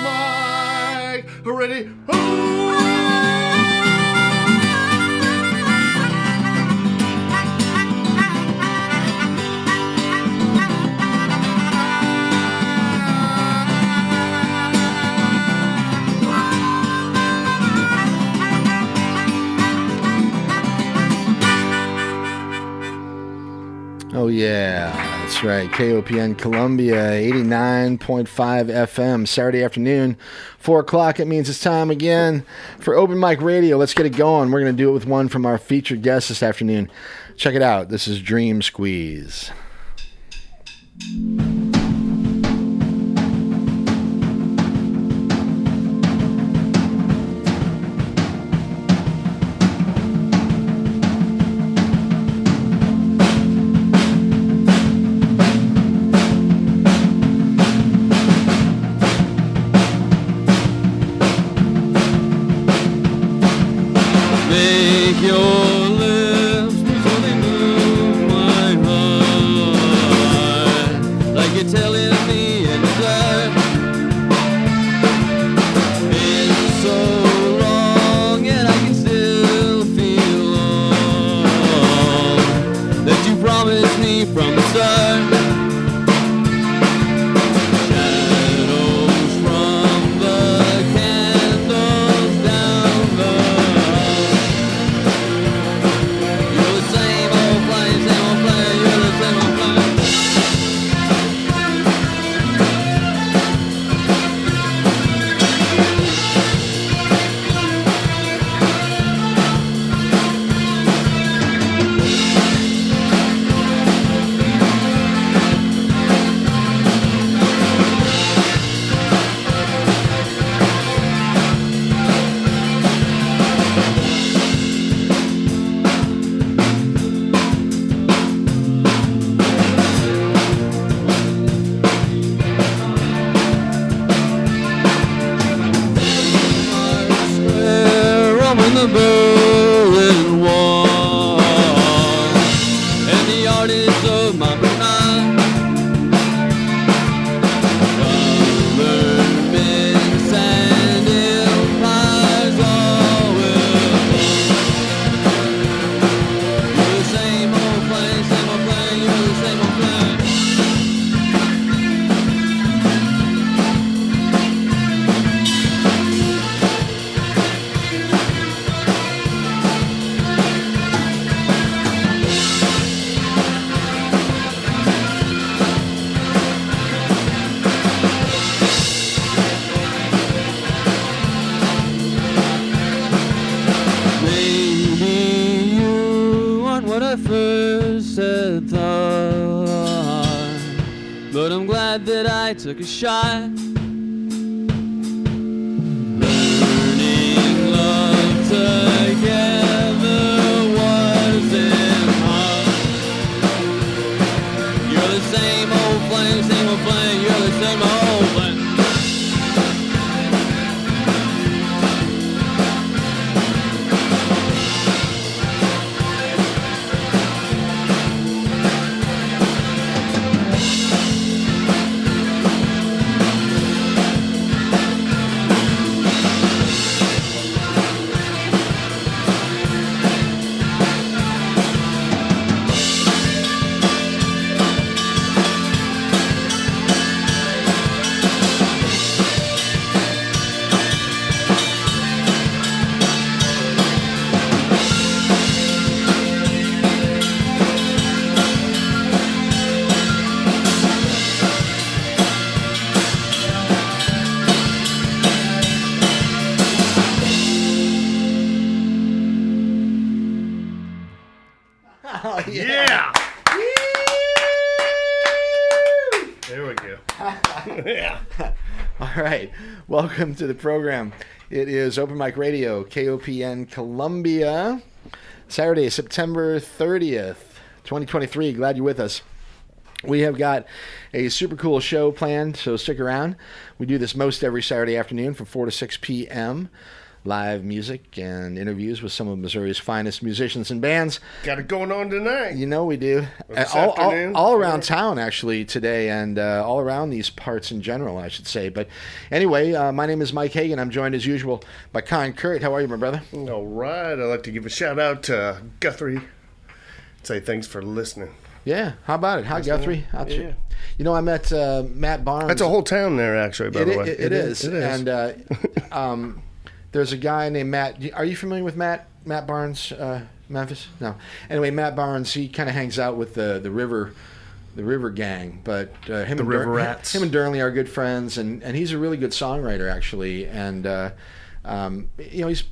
mic. Ready? Oh, yeah, that's right. KOPN Columbia, 89.5 FM, Saturday afternoon, 4 o'clock. It means it's time again for Open Mic Radio. Let's get it going. We're going to do it with one from our featured guest this afternoon. Check it out. This is Dream Squeeze. Took a shot. Welcome to the program. It is Open Mic Radio, KOPN Columbia, Saturday, September 30th, 2023. Glad you're with us. We have got a super cool show planned, so stick around. We do this most every Saturday afternoon from 4 to 6 p.m. live music and interviews with some of Missouri's finest musicians and bands. Got it going on tonight. You know we do. This All afternoon. around town, actually, today, and all around these parts in general, I should say. But anyway, my name is Mike Hagan. I'm joined, as usual, by Con Kurt. How are you, my brother? All right. I'd like to give a shout out to Guthrie. Say thanks for listening. Yeah. How about it? Hi, Guthrie. Yeah. You know, I met Matt Barnes. That's a whole town there, actually, by the way. It is. And there's a guy named Matt. Are you familiar with Matt Barnes, Memphis? No. Anyway, Matt Barnes, he kind of hangs out with the River Gang, but him and River Rats. Him and Durnley are good friends, and he's a really good songwriter, actually. And he's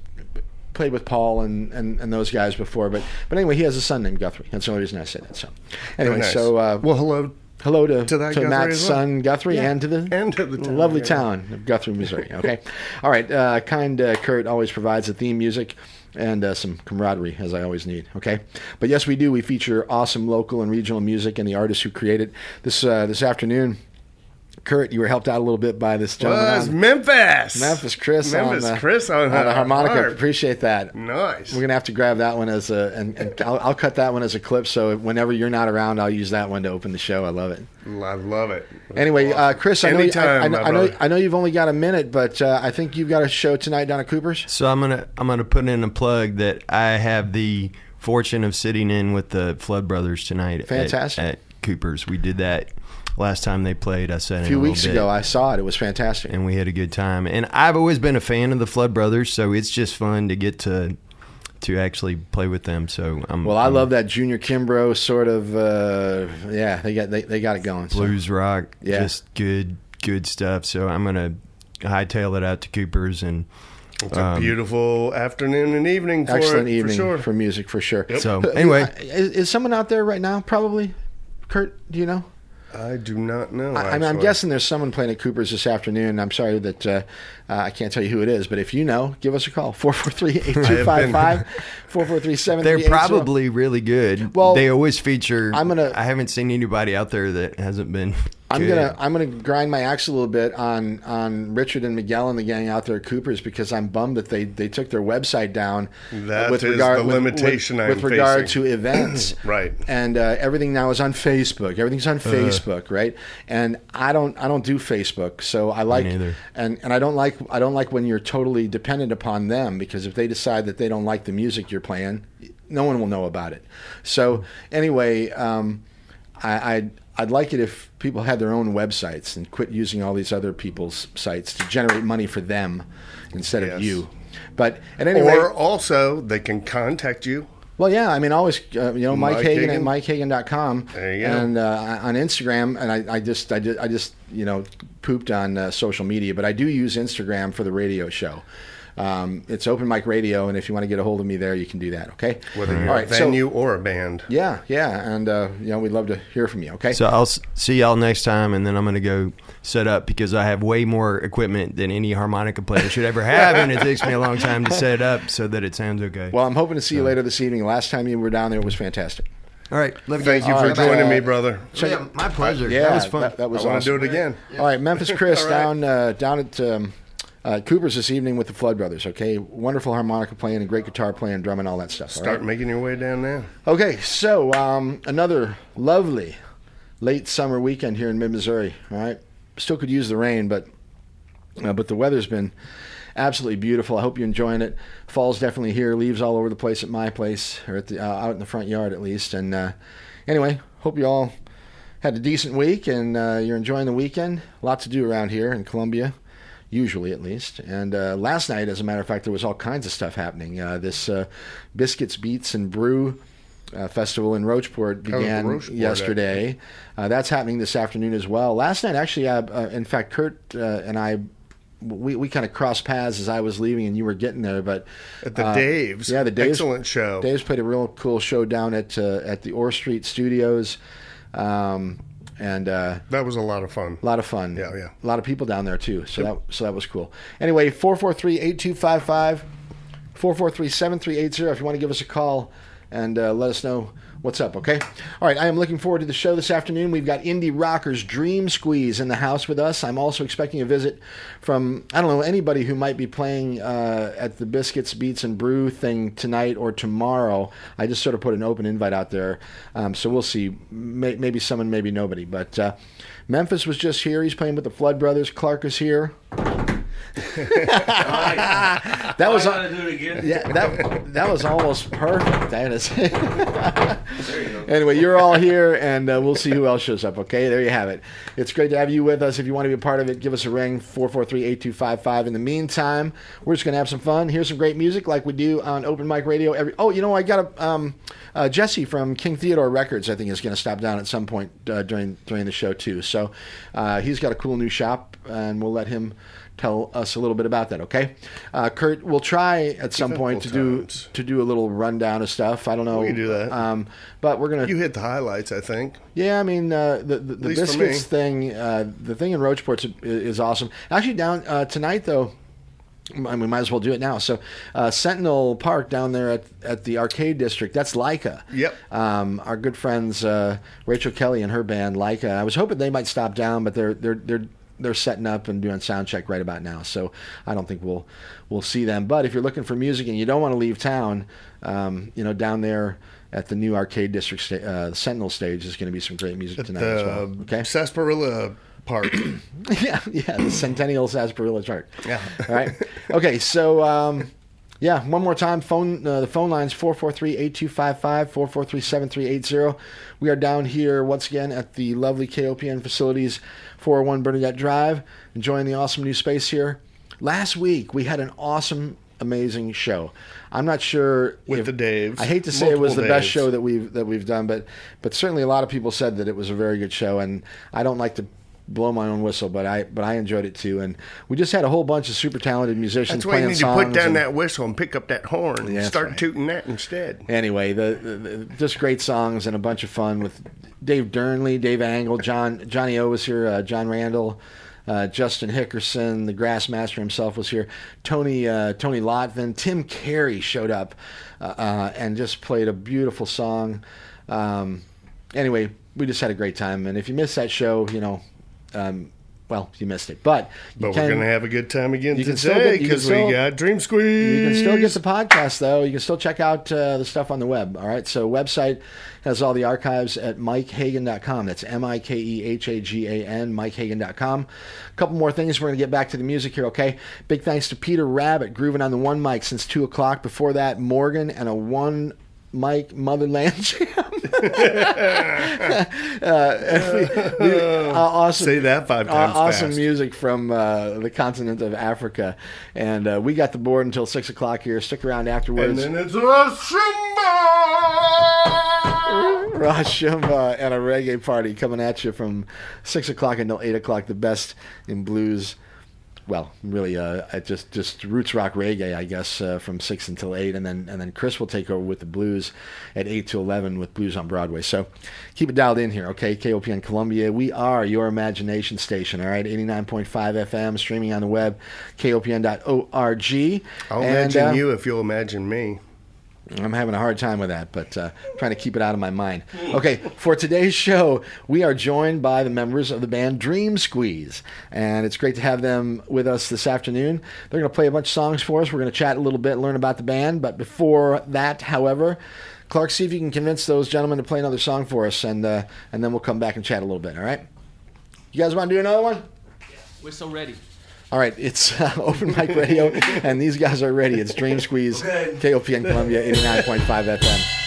played with Paul and those guys before, but anyway, he has a son named Guthrie. That's the only reason I say that. So anyway, Nice. So well, hello to Guthrie Matt's as well. son Guthrie, Yeah. and to the town, lovely yeah. town of Guthrie, Missouri. Okay, all right. Kurt always provides the theme music and some camaraderie, as I always need. Okay, but yes, we do. We feature awesome local and regional music and the artists who create it. This afternoon, Kurt, you were helped out a little bit by this Was gentleman. Memphis Chris on on the harmonica. harp. Appreciate that. Nice. We're gonna have to grab that one as and I'll cut that one as a clip. So whenever you're not around, I'll use that one to open the show. I love it. I love it. Anyway, Chris, Anytime, I know you've only got a minute, but I think you've got a show tonight down at Cooper's. So I'm gonna put in a plug that I have the fortune of sitting in with the Flood Brothers tonight. Fantastic. At Cooper's. We did that last time they played. I said A few weeks ago, I saw it. It was fantastic. and we had a good time. And I've always been a fan of the Flood Brothers, so it's just fun to get to actually play with them. So I love that Junior Kimbrough sort of. They got it going. So. blues rock, Yeah. just good stuff. So I'm gonna hightail it out to Cooper's and. It's a beautiful afternoon and evening for Excellent it, evening for sure. for music, for sure. Yep. So anyway, is someone out there right now? Probably. Kurt, do you know? I do not know. I'm actually. guessing there's someone playing at Cooper's this afternoon. I'm sorry that I can't tell you who it is, but if you know, give us a call. 443-8255, 443-7380. they're probably really good. Well, they always feature. I haven't seen anybody out there that hasn't been. I'm good. gonna grind my axe a little bit on Richard and Miguel and the gang out there at Cooper's, because I'm bummed that they took their website down. That is the limitation I'm with regard facing. to events, Right. And everything now is on Facebook. Everything's on Facebook, right? And I don't do Facebook, so I like neither. and I don't like when you're totally dependent upon them, because if they decide that they don't like the music you're playing, no one will know about it. So anyway, I'd like it if people had their own websites and quit using all these other people's sites to generate money for them instead of Yes. you. But at any rate, Or also, they can contact you. well, yeah, I mean, always, Mike Mike Hagan Hagan. at MikeHagan.com. There you go. And on Instagram, and I just pooped on social media, but I do use Instagram for the radio show. It's Open Mic Radio, and if you want to get a hold of me there, you can do that. Okay. Whether you're All a right, so- venue or a band. Yeah, and we'd love to hear from you. Okay. So I'll see y'all next time, and then I'm going to go set up because I have way more equipment than any harmonica player should ever have, and it takes me a long time to set it up so that it sounds okay. Well, I'm hoping to see you later this evening. Last time you were down there, it was fantantastic. All right. Love you Thank guys. you All for right, joining me, brother. Yeah, my pleasure. Yeah, that was fun. That was I want awesome. to do it again. All right, Memphis Chris All right. down at Cooper's this evening with the Flood Brothers. Okay, wonderful harmonica playing and great guitar playing, drumming, all that stuff. all Start right? making your way down there. Okay, so another lovely late summer weekend here in mid-Missouri. All right, still could use the rain, but the weather's been absolutely beautiful. I hope you're enjoying it. Fall's definitely here. Leaves all over the place at my place, or at the out in the front yard at least. And anyway, hope you all had a decent week and you're enjoying the weekend. A lot to do around here in Columbia, usually at least. And last night, as a matter of fact, there was all kinds of stuff happening. This Biscuits, Beats, and Brew festival in Rocheport began Rocheport, yesterday. That's happening this afternoon as well. Last night, actually, in fact, Kurt and I, we kind of crossed paths as I was leaving and you were getting there. But At the Dave's. yeah, the Dave's, Excellent show. Dave's played a real cool show down at the Orr Street Studios. And That was a lot of fun. a lot of fun. Yeah. A lot of people down there too. So that was cool. Anyway, 443-8255, 443-7380 if you want to give us a call and let us know what's up, okay? All right, I am looking forward to the show this afternoon. We've got indie rockers Dream Squeeze in the house with us. I'm also expecting a visit from, I don't know, anybody who might be playing at the Biscuits, Beats, and Brew thing tonight or tomorrow. I just sort of put an open invite out there, so we'll see. Maybe someone, maybe nobody. But Memphis was just here. He's playing with the Flood Brothers. Clark is here. That was that was almost perfect. I had to say. Anyway, you're all here, and we'll see who else shows up. Okay, there you have it. It's great to have you with us. If you want to be a part of it, give us a ring, 443-8255. In the meantime, we're just gonna have some fun. Here's some great music like we do on Open Mic Radio. I got Jesse from King Theodore Records, I think, is going to stop down at some point during the show too. So he's got a cool new shop, and we'll let him tell us a little bit about that, okay? Kurt, we'll try at some point to do a little rundown of stuff. I don't know. We can do that. But we're gonna. You hit the highlights, I think. Yeah, I mean the Biscuits thing, the thing in Roachport is awesome. Actually, down tonight though. I mean, we might as well do it now. So, Sentinel Park down there at the Arcade District, that's Leica. Yep. Our good friends Rachel Kelly and her band Leica. I was hoping they might stop down, but they're setting up and doing sound check right about now. So I don't think we'll see them. But if you're looking for music and you don't want to leave town, down there at the new Arcade District, the Sentinel stage is going to be some great music tonight as well. Okay. Sarsaparilla Park. yeah, the Centennial Sarsaparilla Park. Yeah. All right. Okay, so one more time. The phone line's 443-8255, 443-7380. We are down here once again at the lovely KOPN facilities, 401 Bernadette Drive, enjoying the awesome new space here. Last week we had an awesome, amazing show. I'm not sure with the Daves. I hate to say it was the best show that we've done, but certainly a lot of people said that it was a very good show, and I don't like to blow my own whistle, but I enjoyed it too. And we just had a whole bunch of super talented musicians playing songs. That's why you need to put down that whistle and pick up that horn and start right. tooting that instead. Anyway, the just great songs and a bunch of fun with Dave Durnley, Dave Angle, Johnny O was here, John Randall, Justin Hickerson, the Grassmaster himself was here, Tony Lotvin, Tim Carey showed up and just played a beautiful song. Anyway, we just had a great time, and if you missed that show, you missed it. But we're going to have a good time again today because we got Dream Squeeze. You can still get the podcast, though. You can still check out the stuff on the web. All right, so website has all the archives at MikeHagan.com. That's MikeHagan, MikeHagan.com. A couple more things. We're going to get back to the music here, okay? Big thanks to Peter Rabbit, grooving on the one mic since 2 o'clock. Before that, Morgan and a one Mike Motherland Jam. Awesome. Say that 5 times awesome fast. Music from the continent of Africa. And we got the board until 6 o'clock here. Stick around afterwards. And then it's Rashumba! Rashumba and a reggae party coming at you from 6 o'clock until 8 o'clock. The best in blues. Well, really, just roots rock reggae, I guess, from 6 until 8, and then Chris will take over with the blues at 8 to 11 with Blues on Broadway. So keep it dialed in here, okay? KOPN Columbia, we are your imagination station, all right? 89.5 FM, streaming on the web, KOPN.org. I'll imagine you if you'll imagine me. I'm having a hard time with that, but trying to keep it out of my mind. Okay, for today's show, we are joined by the members of the band Dream Squeeze, and it's great to have them with us this afternoon. They're going to play a bunch of songs for us. We're going to chat a little bit, learn about the band, but before that, however, Clark, see if you can convince those gentlemen to play another song for us, and then we'll come back and chat a little bit, all right? You guys want to do another one? Yeah, we're so ready. All right, it's Open Mic Radio, and these guys are ready. It's Dream Squeeze, KOPN Columbia, 89.5 FM.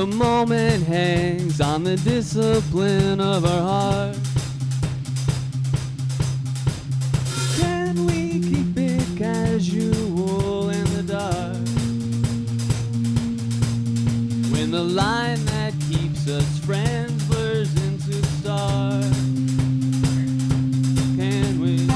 the moment hangs on the discipline of our heart. Can we keep it casual in the dark? When the line that keeps us friends blurs into stars, can we?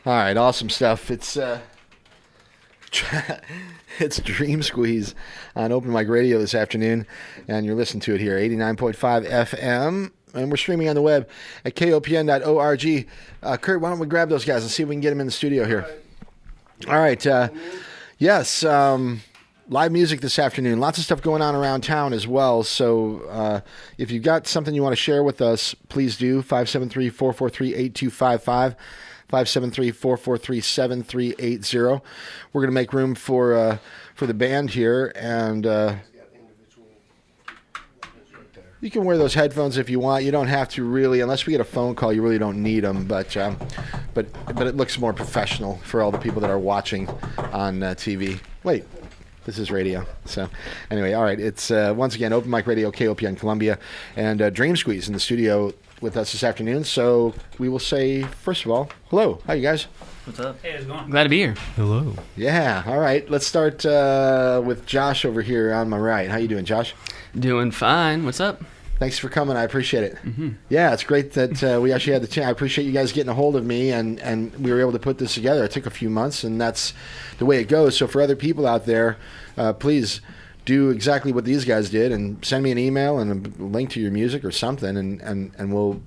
All right, awesome stuff. It's it's Dream Squeeze on Open Mic Radio this afternoon, and you're listening to it here, 89.5 FM, and we're streaming on the web at kopn.org. Kurt, why don't we grab those guys and see if we can get them in the studio here? All right. Yes, live music this afternoon. Lots of stuff going on around town as well, so if you've got something you want to share with us, please do, 573-443-8255. 573-443-7380. We're going to make room for the band here, and you can wear those headphones if you want. You don't have to really, unless we get a phone call. You really don't need them, but it looks more professional for all the people that are watching on TV. Wait. This is radio. So anyway, all right. It's once again Open Mic Radio, KOPN Columbia, and Dream Squeeze in the studio with us this afternoon. So we will say, first of all, hello. How you guys? What's up? Hey, how's it going? Glad to be here. Hello. Yeah. All right. Let's start with Josh over here on my right. How you doing, Josh? Doing fine. What's up? Thanks for coming. I appreciate it. Mm-hmm. Yeah, it's great that we actually had the chance. I appreciate you guys getting a hold of me, and we were able to put this together. It took a few months, and that's the way it goes. So for other people out there, please do exactly what these guys did and send me an email and a link to your music or something, and we'll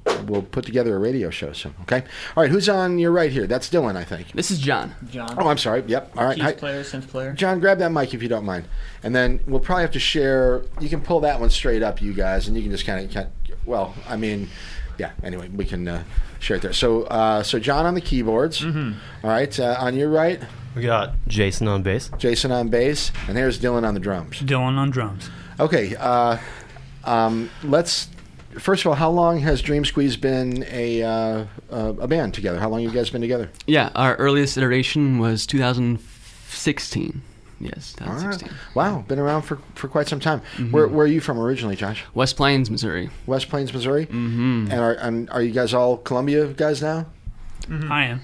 put together a radio show. So, okay. All right, who's on your right here? That's Dylan, I think. This is John. John. Oh, I'm sorry. Yep. All right. Keys player, synth player. John, grab that mic if you don't mind. And then we'll probably have to share. You can pull that one straight up, you guys, and you can just kind of, well, I mean, yeah, anyway, we can share it there. So John on the keyboards. Mm-hmm. All right. On your right? We got Jason on bass. Jason on bass. And there's Dylan on the drums. Dylan on drums. Okay. Let's first of all, how long has Dream Squeeze been a band together? How long have you guys been together? Yeah, our earliest iteration was 2016. Yes, 2016. Wow, been around for quite some time. Where are you from originally, Josh? West Plains, Missouri. West Plains, Missouri. Mm-hmm. And are you guys all Columbia guys now? I am.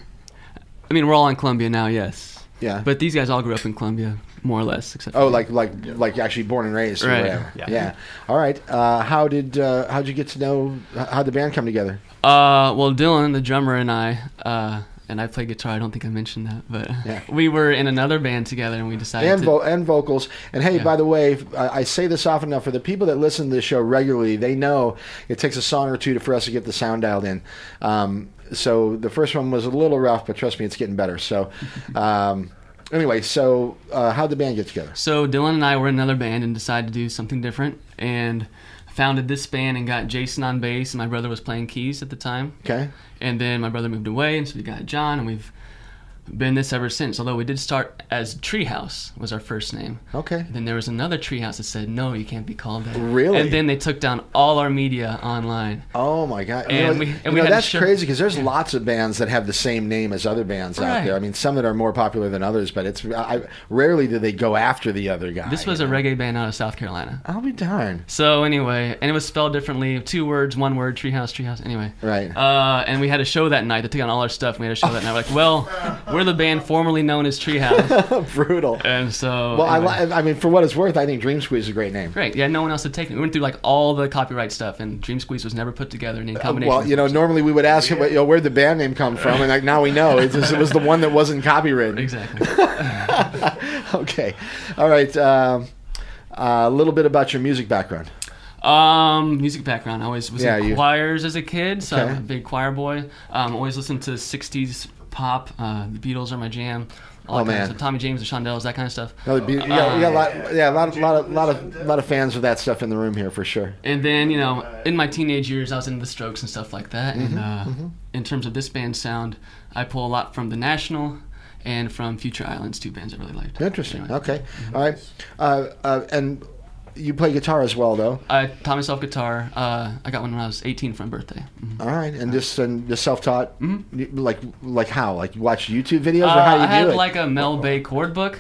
I mean, we're all in Columbia now, yes. Yeah. But these guys all grew up in Columbia, more or less, except Oh, for like actually born and raised, or Right. whatever. Yeah. All right. How'd you get to know? How'd the band come together? Well, Dylan, the drummer, and I play guitar. I don't think I mentioned that, but Yeah. we were in another band together, and we decided And vocals. And hey, Yeah. by the way, I say this often enough. For the people that listen to this show regularly, they know it takes a song or two for us to get the sound dialed in. So the first one was a little rough, but trust me, it's getting better. So anyway, how'd the band get together? So Dylan and I were in another band and decided to do something different, and founded this band and got Jason on bass, and my brother was playing keys at the time. Okay. And then my brother moved away, and so we got John, and we've been this ever since. Although we did start as Treehouse was our first name. Okay. And then there was another Treehouse that said, no, you can't be called that. Really? And then they took down all our media online. Oh my God! And we had to that's show- crazy because there's lots of bands that have the same name as other bands out Right. there. I mean, some that are more popular than others, but rarely do they go after the other guy. This was a reggae band out of South Carolina. I'll be darned. So anyway, and it was spelled differently, 2 words, 1 word, Treehouse. Anyway. Right. And we had a show that night. They took on all our stuff. And we had a show that night. We're like, well, we're the band formerly known as Treehouse. Brutal. And so. Well, anyway. I mean, for what it's worth, I think Dream Squeeze is a great name. Great. Yeah, no one else had taken it. We went through like all the copyright stuff, and Dream Squeeze was never put together in combination. Well, normally we would ask where'd the band name come from, and like now we know it was the one that wasn't copyrighted. Exactly. Okay. All right. A little bit about your music background. Music background. I always was in choirs as a kid, so I'm a big choir boy. Always listened to 60s pop. The Beatles are my jam. All that kind of stuff. Tommy James, the Shondells, that kind of stuff. We got a lot of fans of that stuff in the room here for sure. And then, in my teenage years, I was into the Strokes and stuff like that. And in terms of this band's sound, I pull a lot from The National and from Future Islands, 2 bands I really liked. Interesting. Anyway. Okay. All right. And you play guitar as well, though. I taught myself guitar. I got one when I was 18 for my birthday. All right, and just self-taught, like how? Like you watch YouTube videos, or how do you do it? I had like a Mel Bay chord book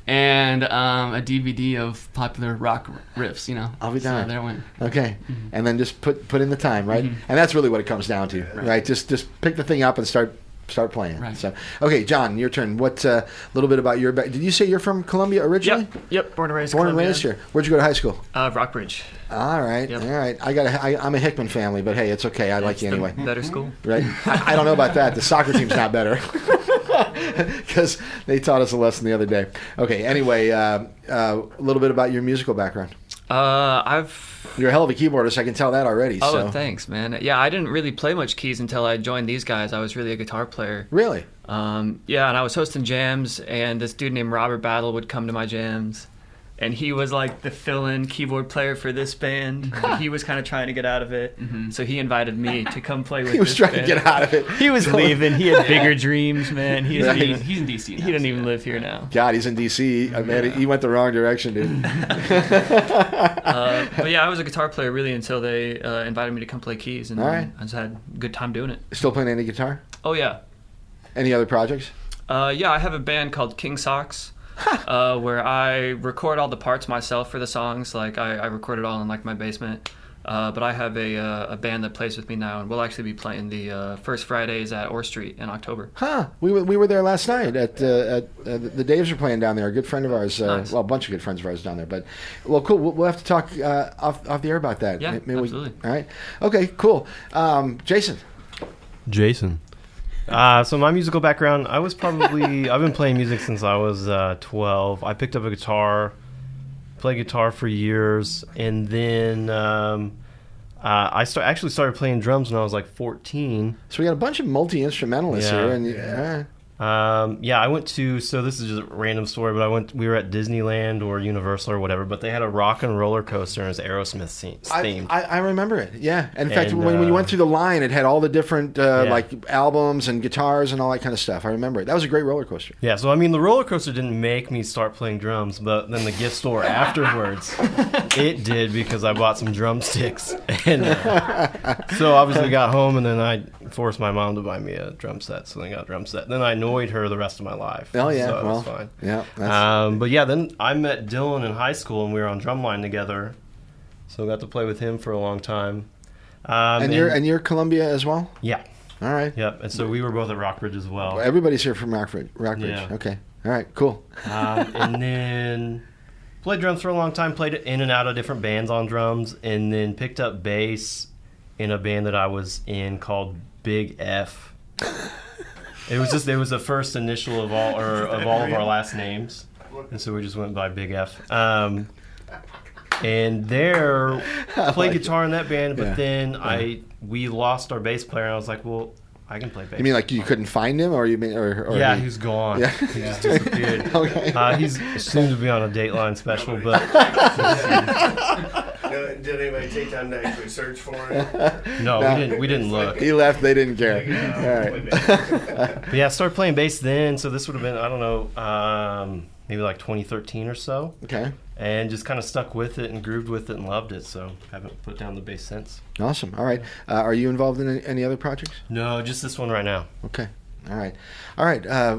and a DVD of popular rock riffs. I'll be darned. So there it went. Okay, and then just put in the time, right? And that's really what it comes down to, right? Just pick the thing up and start playing. Right. So, okay, John, your turn. What little bit about your back? Did you say you're from Columbia originally? Yep. Born and raised. Born and Columbia. raised here. Where'd you go to high school? Rockbridge. All right, Yep. all right. I'm a Hickman family, but hey, it's okay. I like you anyway. Better school. Right? I don't know about that. The soccer team's not better because they taught us a lesson the other day. Okay. Anyway, a little bit about your musical background. You're a hell of a keyboardist. I can tell that already. Oh, so. Thanks, man. Yeah, I didn't really play much keys until I joined these guys. I was really a guitar player. Really? Yeah, and I was hosting jams, and this dude named Robert Battle would come to my jams, and he was like the fill-in keyboard player for this band. He was kind of trying to get out of it, so he invited me to come play with. He was this trying band. to get out of it. He was leaving. He had bigger dreams, man. He's Right. He's in DC now. he doesn't even live here now. God, he's in D.C. Man, he went the wrong direction, dude. But yeah, I was a guitar player really until they invited me to come play keys, and All right. I just had a good time doing it. Still playing any guitar? Oh yeah. Any other projects? Yeah, I have a band called King Socks, where I record all the parts myself for the songs. Like I record it all in like my basement. But I have a band that plays with me now, and we'll actually be playing the first Fridays at Orr Street in October. Huh? We were there last night at the Daves are playing down there. A good friend of ours, Nice. well, a bunch of good friends of ours down there. But well, cool. We'll have to talk off the air about that. Yeah, absolutely. All right. Okay. Cool. Jason. Jason. So my musical background, I've been playing music since I was 12. I picked up a guitar, played guitar for years, and then I actually started playing drums when I was like 14. So we got a bunch of multi-instrumentalists Yeah. here, and Yeah, I went to, so this is just a random story, but we were at Disneyland or Universal or whatever, but they had a rock and roller coaster and it was Aerosmith themed. I remember it, yeah. And in fact, when you went through the line, it had all the different like albums and guitars and all that kind of stuff. I remember it. That was a great roller coaster. Yeah, so I mean, the roller coaster didn't make me start playing drums, but then the gift store afterwards, it did, because I bought some drumsticks. And so obviously got home, and then I forced my mom to buy me a drum set, so then I got a drum set. Then I annoyed her the rest of my life. Oh yeah, so well, it was fine. Yeah. But yeah, then I met Dylan in high school, and we were on drumline together, so I got to play with him for a long time. And you're Columbia as well? Yeah. All right. Yep. And so we were both at Rockbridge as well. Everybody's here from Rockbridge. Yeah. Okay. All right. Cool. And then played drums for a long time. Played in and out of different bands on drums, and then picked up bass in a band that I was in called Big F. It was the first initial of all of our last names, and so we just went by Big F. And there played guitar in that band, but then we lost our bass player, and I was like, well, I can play bass. You mean like you couldn't find him, or you mean, or yeah, he was gone. Yeah. He just disappeared. Okay. He's soon to be on a Dateline special, but. Did anybody take time to actually search for him? No, we didn't look. He left. They didn't care. All right. But yeah, I started playing bass then, so this would have been, I don't know, maybe like 2013 or so. Okay. And just kind of stuck with it and grooved with it and loved it, so haven't put down the bass since. Awesome. All right. Are you involved in any other projects? No, just this one right now. Okay. All right.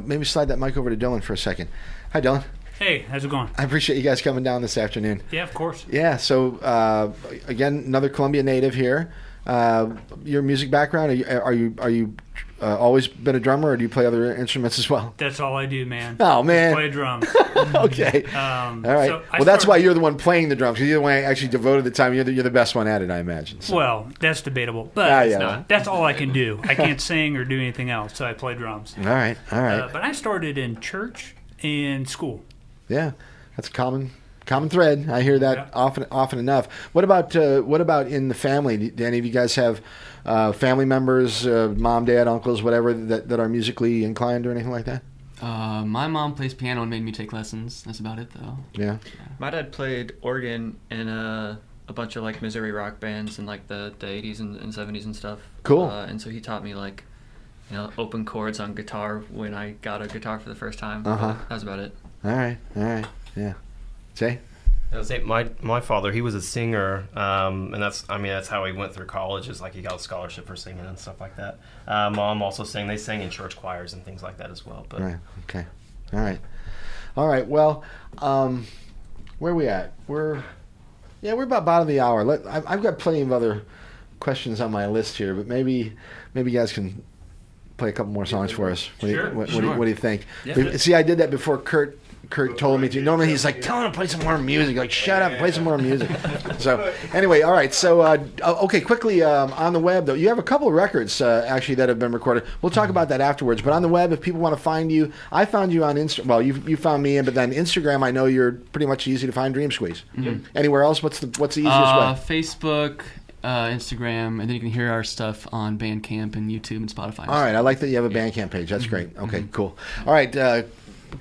Maybe slide that mic over to Dylan for a second. Hi, Dylan. Hey, how's it going? I appreciate you guys coming down this afternoon. Yeah, of course. Yeah, so again, another Columbia native here. Your music background, are you always been a drummer, or do you play other instruments as well? That's all I do, man. Oh, man. Just play drums. Okay. All right. So that's why you're the one playing the drums, because you're the one who actually devoted the time. You're the best one at it, I imagine. So. Well, that's debatable, but that's all I can do. I can't sing or do anything else, so I play drums. All right. But I started in church and school. Yeah, that's a common thread. I hear that often enough. What about in the family? Do any of you guys have family members, mom, dad, uncles, whatever, that are musically inclined or anything like that? My mom plays piano and made me take lessons. That's about it, though. Yeah. My dad played organ in a bunch of like Missouri rock bands in like the 80s and 70s and stuff. Cool. And so he taught me like, open chords on guitar when I got a guitar for the first time. That was about it. All right. Yeah. Jay? I was saying, my father, he was a singer, and that's how he went through college. Is like he got a scholarship for singing and stuff like that. Mom also sang. They sang in church choirs and things like that as well. But right. Okay. All right. Well, where are we at? We're about bottom of the hour. I've got plenty of other questions on my list here, but maybe you guys can play a couple more songs for us. What do you think? Yeah. See, I did that before Kurt told me to. Normally he's like, tell him to play some more music. Like, shut up, play some more music. So anyway, all right. So okay, quickly on the web though, you have a couple of records actually that have been recorded. We'll talk about that afterwards. But on the web, if people want to find you, I found you on Instagram. Well, you found me, but then Instagram, I know you're pretty much easy to find. Dream Squeeze. Mm-hmm. Anywhere else? What's the easiest way? Facebook. Instagram, and then you can hear our stuff on Bandcamp and YouTube and Spotify. All right, I like that you have a Bandcamp page. That's great. Okay, cool. All right,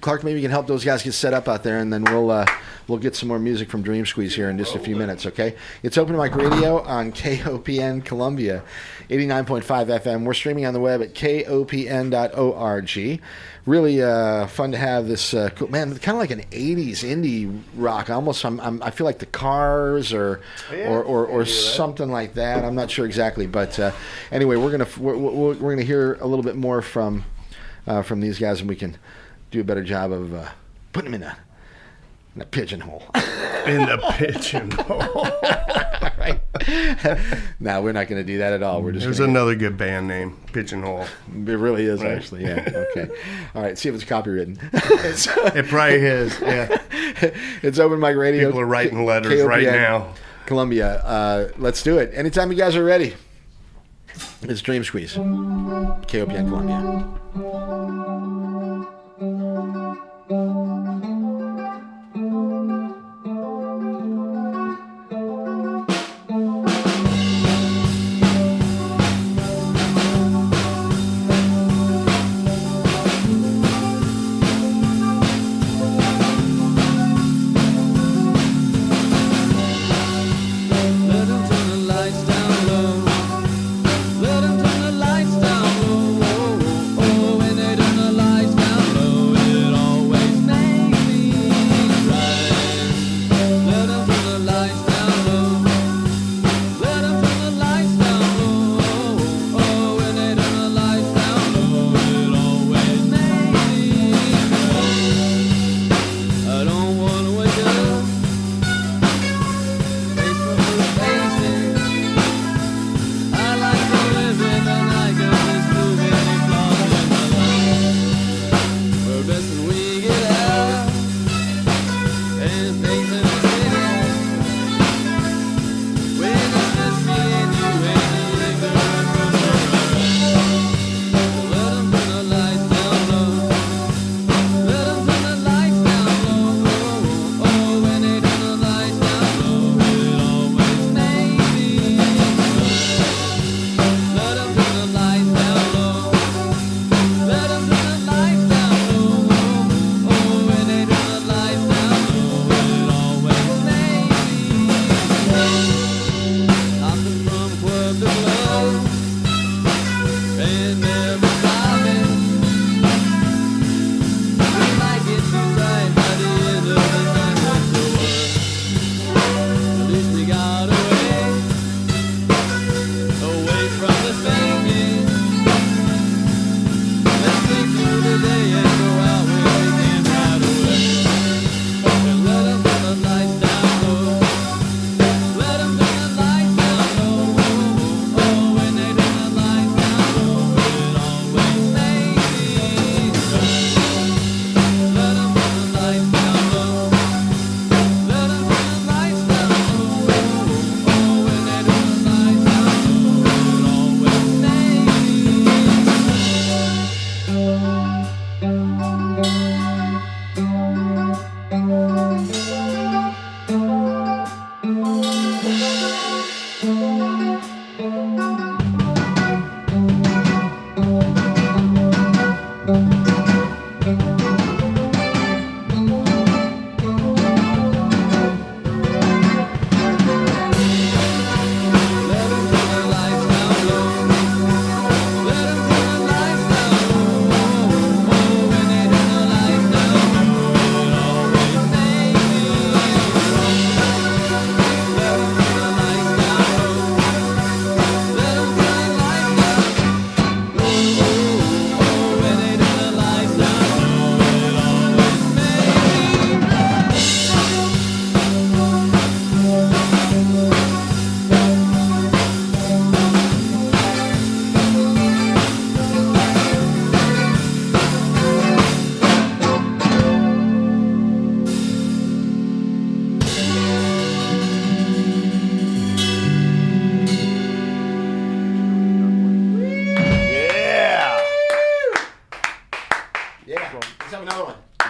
Clark, maybe you can help those guys get set up out there, and then we'll get some more music from Dream Squeeze here in just a few minutes, okay? It's Open Mic Radio on KOPN Columbia, 89.5 FM. We're streaming on the web at kopn.org. Really fun to have this, cool, man, kind of like an 80s indie rock. I feel like the Cars or something like that. I'm not sure exactly, but anyway, we're gonna hear a little bit more from these guys, and we can do a better job of putting them in a pigeonhole. In the pigeonhole. Right. No, we're not going to do that at all. There's another good band name, Pigeonhole. It really is, right? Actually. Yeah. Okay. All right. See if it's copywritten. It probably is. Yeah. It's Open Mic Radio. People are writing letters right now. Columbia. Let's do it. Anytime you guys are ready. It's Dream Squeeze. KOPN Columbia.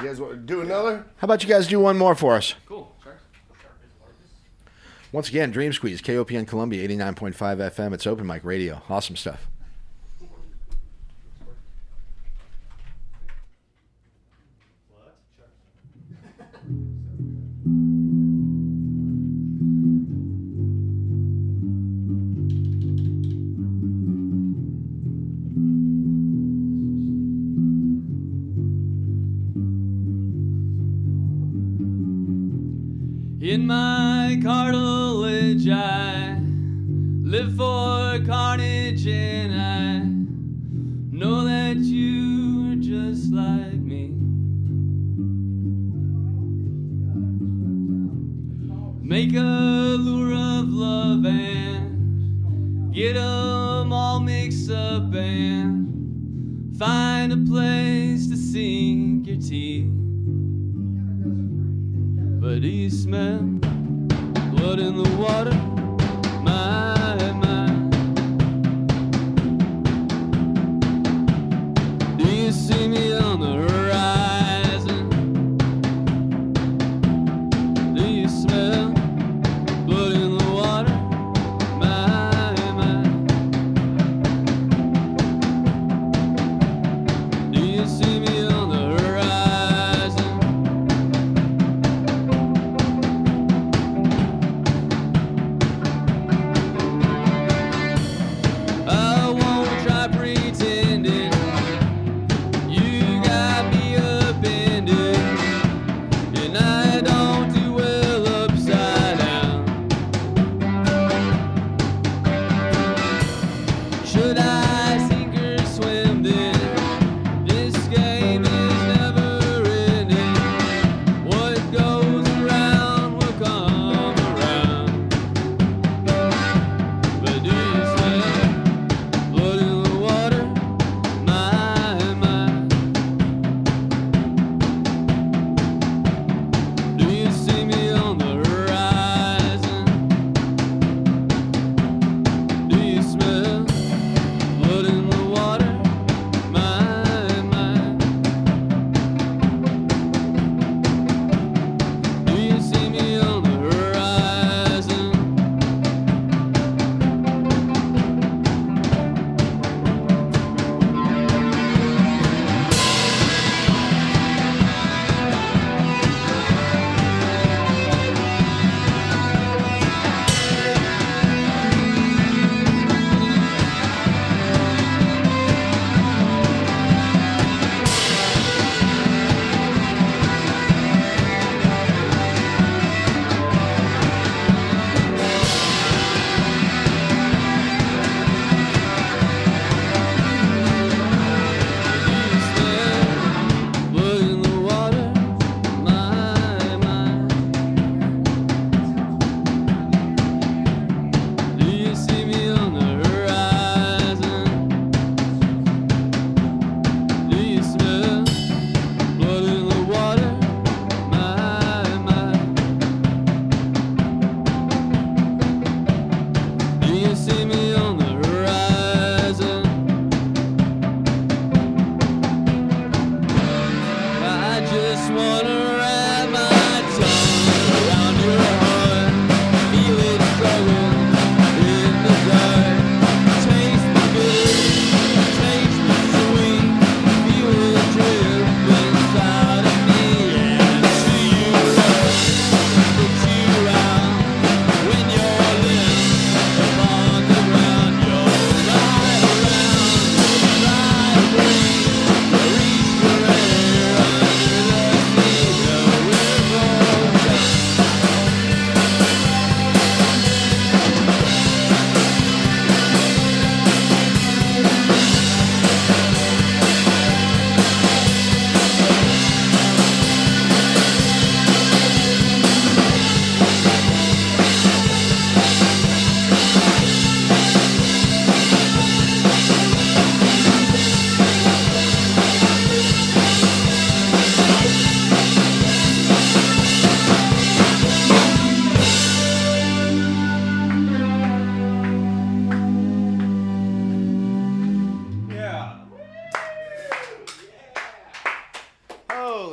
You guys want to do another? How about you guys do one more for us? Cool. Once again, Dream Squeeze, KOPN Columbia, 89.5 FM. It's open mic radio. Awesome stuff. In my cartilage, I live for carnage, and I know that you are just like me. Make a lure of love and get 'em all mixed up and find a place to sink your teeth. But do you smell blood in the water? My, my. Do you see me on the horizon? Do you smell blood in the water? My, my. Do you see me on the horizon?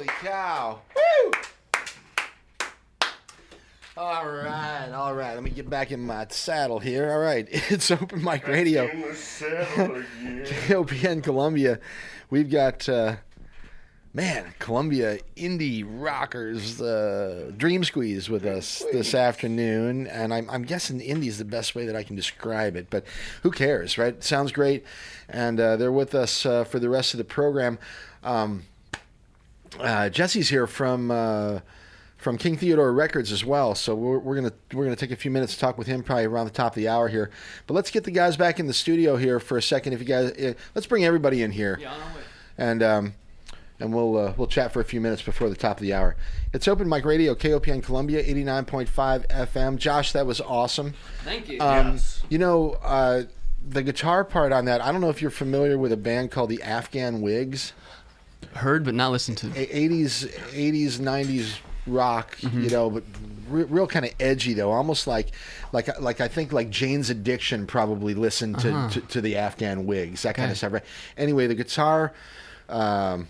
Holy cow. Woo! All right. Let me get back in my saddle here. All right, it's Open Mic Radio. In the saddle again. KOPN Columbia. We've got, Columbia indie rockers, Dream Squeeze with us this afternoon. And I'm guessing indie is the best way that I can describe it. But who cares, right? Sounds great. And they're with us for the rest of the program. Jesse's here from King Theodore Records as well, so we're gonna take a few minutes to talk with him, probably around the top of the hour here. But let's get the guys back in the studio here for a second. If you guys, let's bring everybody in here, and we'll chat for a few minutes before the top of the hour. It's Open Mic Radio, KOPN Columbia, 89.5 FM. Josh, that was awesome. Thank you. Yes. You know, the guitar part on that. I don't know if you're familiar with a band called the Afghan Wigs. Heard but not listened to. 80s, 90s. Rock, you know, but real kind of edgy though, almost like I think like Jane's Addiction probably listened to the Afghan Wigs, that kind of stuff. Right? Anyway, the guitar, the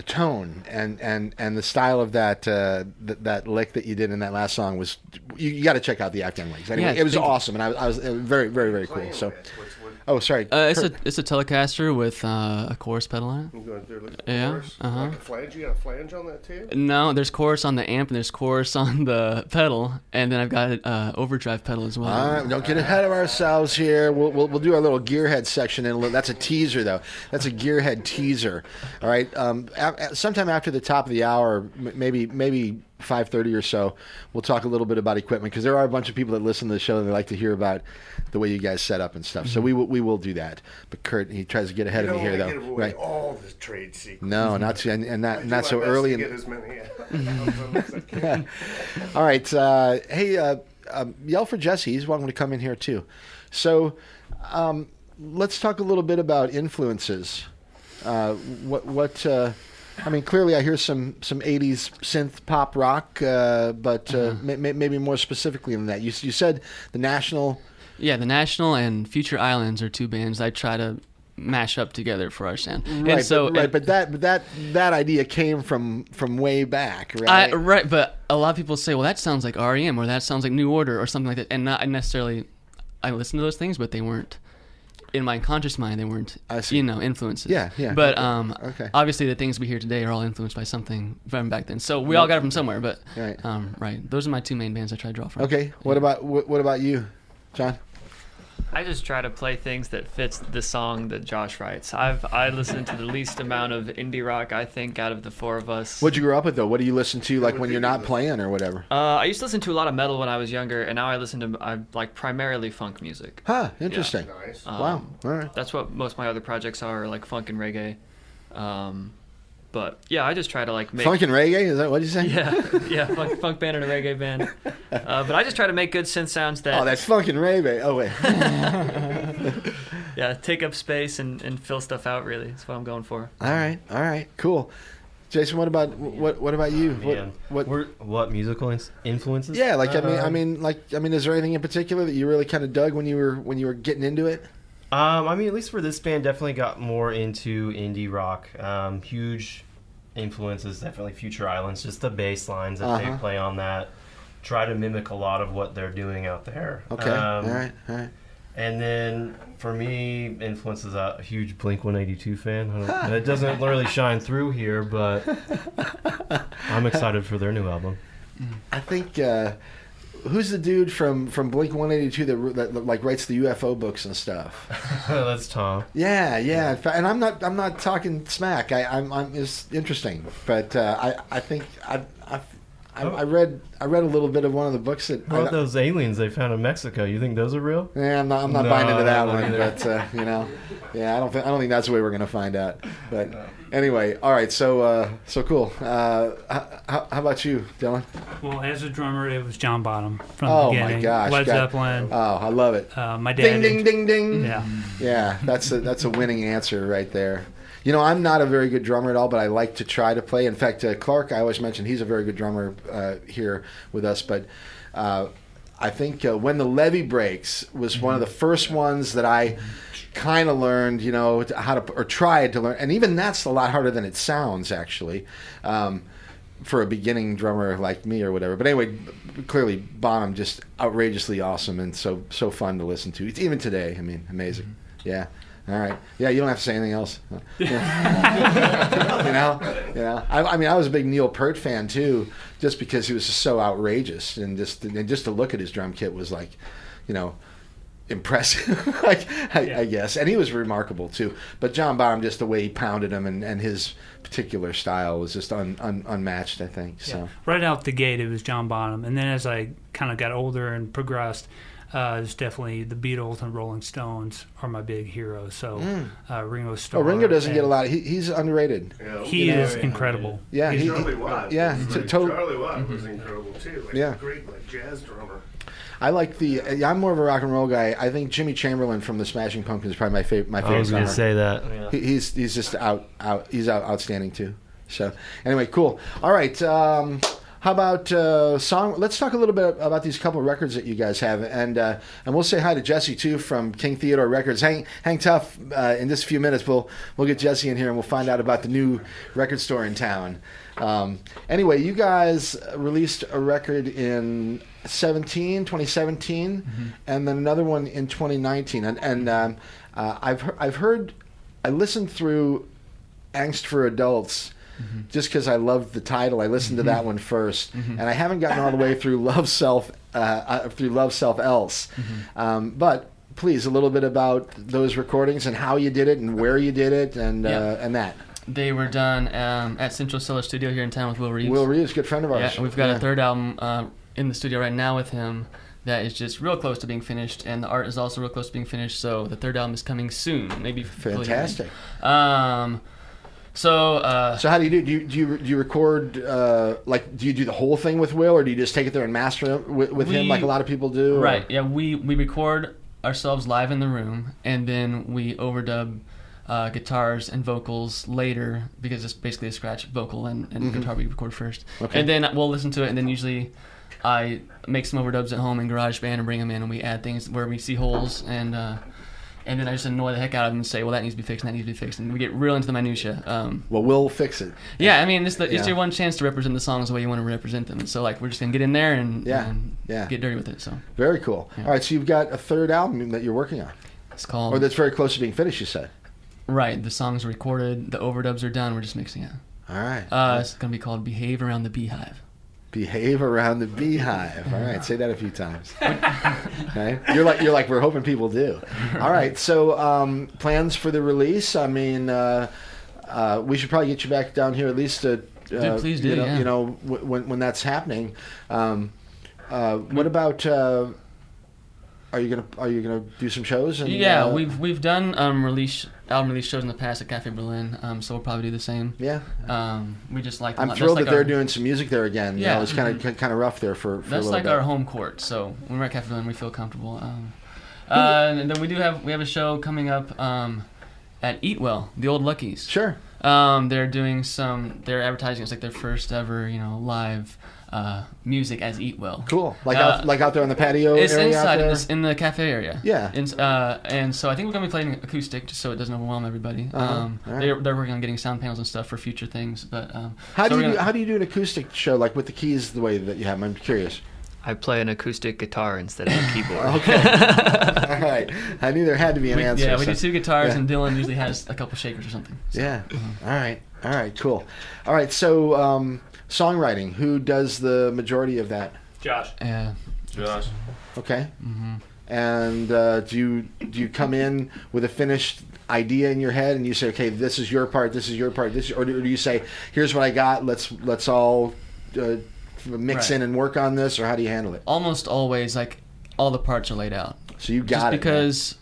tone, and the style of that lick that you did in that last song was you got to check out the Afghan Wigs. Anyway, it was awesome, and I was very very very cool. So. Oh, sorry. It's a Telecaster with a chorus pedal on it. You going through like chorus? Like a flange? You got a flange on that too? No, there's chorus on the amp and there's chorus on the pedal, and then I've got an overdrive pedal as well. All right, don't get ahead of ourselves here. We'll do our little Gearhead section, and that's a teaser though. That's a Gearhead teaser. All right. Sometime after the top of the hour, maybe 5:30 or so, we'll talk a little bit about equipment, because there are a bunch of people that listen to the show and they like to hear about the way you guys set up and stuff. So we will do that. But Kurt, he tries to get ahead of me here, though. Give away all the trade secrets. No, not to, and not so early. To get as many as I can. All right. Hey, yell for Jesse. He's welcome to come in here too. So, let's talk a little bit about influences. I mean, clearly I hear some 80s synth pop rock, but maybe more specifically than that. You said the National. Yeah, the National and Future Islands are two bands I try to mash up together for our sound. Right, and so, but that idea came from way back, right? Right, but a lot of people say, well, that sounds like REM, or that sounds like New Order, or something like that. And not necessarily, I listen to those things, but they weren't. In my conscious mind, they weren't, influences. Yeah. But obviously, the things we hear today are all influenced by something from back then. So we all got it from somewhere. But right, those are my two main bands I try to draw from. Okay, what about you, John? I just try to play things that fits the song that Josh writes. I listen to the least amount of indie rock, I think, out of the four of us. What'd you grow up with, though? What do you listen to, like, when you're not playing or whatever? I used to listen to a lot of metal when I was younger, and now I listen to primarily funk music. Huh, interesting. Yeah. Nice. Wow, all right. That's what most of my other projects are, like funk and reggae. But yeah, I just try to make funk and reggae. Is that what you say? Yeah, funk band and a reggae band. But I just try to make good synth sounds that. Oh, that's funk and reggae. Oh wait. Yeah, take up space and fill stuff out. Really, that's what I'm going for. All right, cool. Jason, what about you? What musical influences? Yeah, I mean, is there anything in particular that you really kind of dug when you were getting into it? I mean, at least for this band, definitely got more into indie rock. Huge influences, definitely Future Islands, just the bass lines that they play on that. Try to mimic a lot of what they're doing out there. Okay, all right. And then for me, influences a huge Blink-182 fan. It doesn't really shine through here, but I'm excited for their new album. I think who's the dude from Blink-182 that writes the UFO books and stuff? That's Tom. Yeah. And I'm not talking smack. I'm it's interesting, but I think I read a little bit of one of the books that. What about those aliens they found in Mexico? You think those are real? Yeah, I'm not buying into that one, but I don't think that's the way we're gonna find out. But anyway, all right, so cool. How about you, Dylan? Well, as a drummer, it was John Bonham from the beginning. Oh my gosh, Led Zeppelin. Oh, I love it. My dad. Ding, ding, ding, ding. Yeah, that's a winning answer right there. I'm not a very good drummer at all, but I like to try to play. In fact, Clark, I always mention he's a very good drummer here with us. But I think When the Levee Breaks was one of the first ones that I kind of learned, how to, or tried to learn, and even that's a lot harder than it sounds, actually, for a beginning drummer like me or whatever. But anyway, clearly Bonham just outrageously awesome and so fun to listen to. Even today, I mean, amazing. Yeah. All right. Yeah, you don't have to say anything else. I mean, I was a big Neil Peart fan too, just because he was just so outrageous, and just to look at his drum kit was like, impressive. I guess, and he was remarkable too. But John Bonham, just the way he pounded him, and his particular style was just unmatched, I think. So right out the gate, it was John Bonham, and then as I kind of got older and progressed. It's definitely the Beatles and Rolling Stones are my big heroes. So Ringo Starr. Oh, Ringo doesn't get a lot. He's underrated. Yeah, he is incredible. Yeah, Charlie Watt. Yeah, Charlie Watt was incredible too. Great jazz drummer. I like I'm more of a rock and roll guy. I think Jimmy Chamberlain from the Smashing Pumpkins is probably my favorite. I was going to say that. Yeah. He's just outstanding too. So anyway, cool. All right. How about song? Let's talk a little bit about these couple of records that you guys have, and we'll say hi to Jesse too from King Theodore Records. Hang tough. In just a few minutes, we'll get Jesse in here and we'll find out about the new record store in town. Anyway, you guys released a record in 2017, and then another one in 2019, and I've heard. I listened through Angst for Adults. Just because I loved the title, I listened to that one first, and I haven't gotten all the way through Love Self Else. But please, a little bit about those recordings and how you did it and where you did it and that. They were done at Central Cellar Studio here in town with Will Reeves. Will Reeves, good friend of ours. Yeah, we've got a third album in the studio right now with him that is just real close to being finished, and the art is also real close to being finished. So the third album is coming soon, maybe. Fantastic. So how do you do? Do you record do you do the whole thing with Will, or do you just take it there and master it with him like a lot of people do? Right. Yeah. We record ourselves live in the room, and then we overdub guitars and vocals later, because it's basically a scratch vocal and guitar we record first. Okay. And then we'll listen to it, and then usually I make some overdubs at home in GarageBand and bring them in, and we add things where we see holes, and then I just annoy the heck out of them and say, well, that needs to be fixed, and that needs to be fixed. And we get real into the minutia. Well, we'll fix it. Yeah, I mean, it's your one chance to represent the songs the way you want to represent them. And so, we're just going to get in there and get dirty with it. So very cool. Yeah. All right, so you've got a third album that you're working on. It's called... Or that's very close to being finished, you said. Right. The songs are recorded. The overdubs are done. We're just mixing it. All right. It's going to be called Behave Around the Beehive. Behave Around the Beehive. All right, say that a few times. Okay? You're like we're hoping people do. All right, so plans for the release. I mean, we should probably get you back down here at least to. Dude, please do. When that's happening. What about? Are you gonna do some shows? And, we've done album release shows in the past at Cafe Berlin, so we'll probably do the same. Yeah. We just like. I'm thrilled that they're doing some music there again. Yeah, it's kind of rough there for a little bit. That's like our home court. So when we're at Cafe Berlin, we feel comfortable. And then we have a show coming up at Eat Well, the Old Luckies. Sure. They're advertising. It's like their first ever live music as Eat Well. Cool. Out there on the patio it's area inside out there? in the cafe area. Yeah. And so I think we're going to be playing acoustic just so it doesn't overwhelm everybody. Right. They're working on getting sound panels and stuff for future things. But how do you do an acoustic show with the keys the way that you have them? I'm curious. I play an acoustic guitar instead of a keyboard. Okay. All right. I knew there had to be an answer. Yeah, we do two guitars, and Dylan usually has a couple shakers or something. So. Yeah. All right. Cool. All right. So songwriting. Who does the majority of that? Josh. Yeah. Josh. Okay. Mm-hmm. And do you come in with a finished idea in your head and you say, okay, this is your part, or do you say, here's what I got, let's all mix in and work on this, or how do you handle it? Almost always, all the parts are laid out. So you got it. Because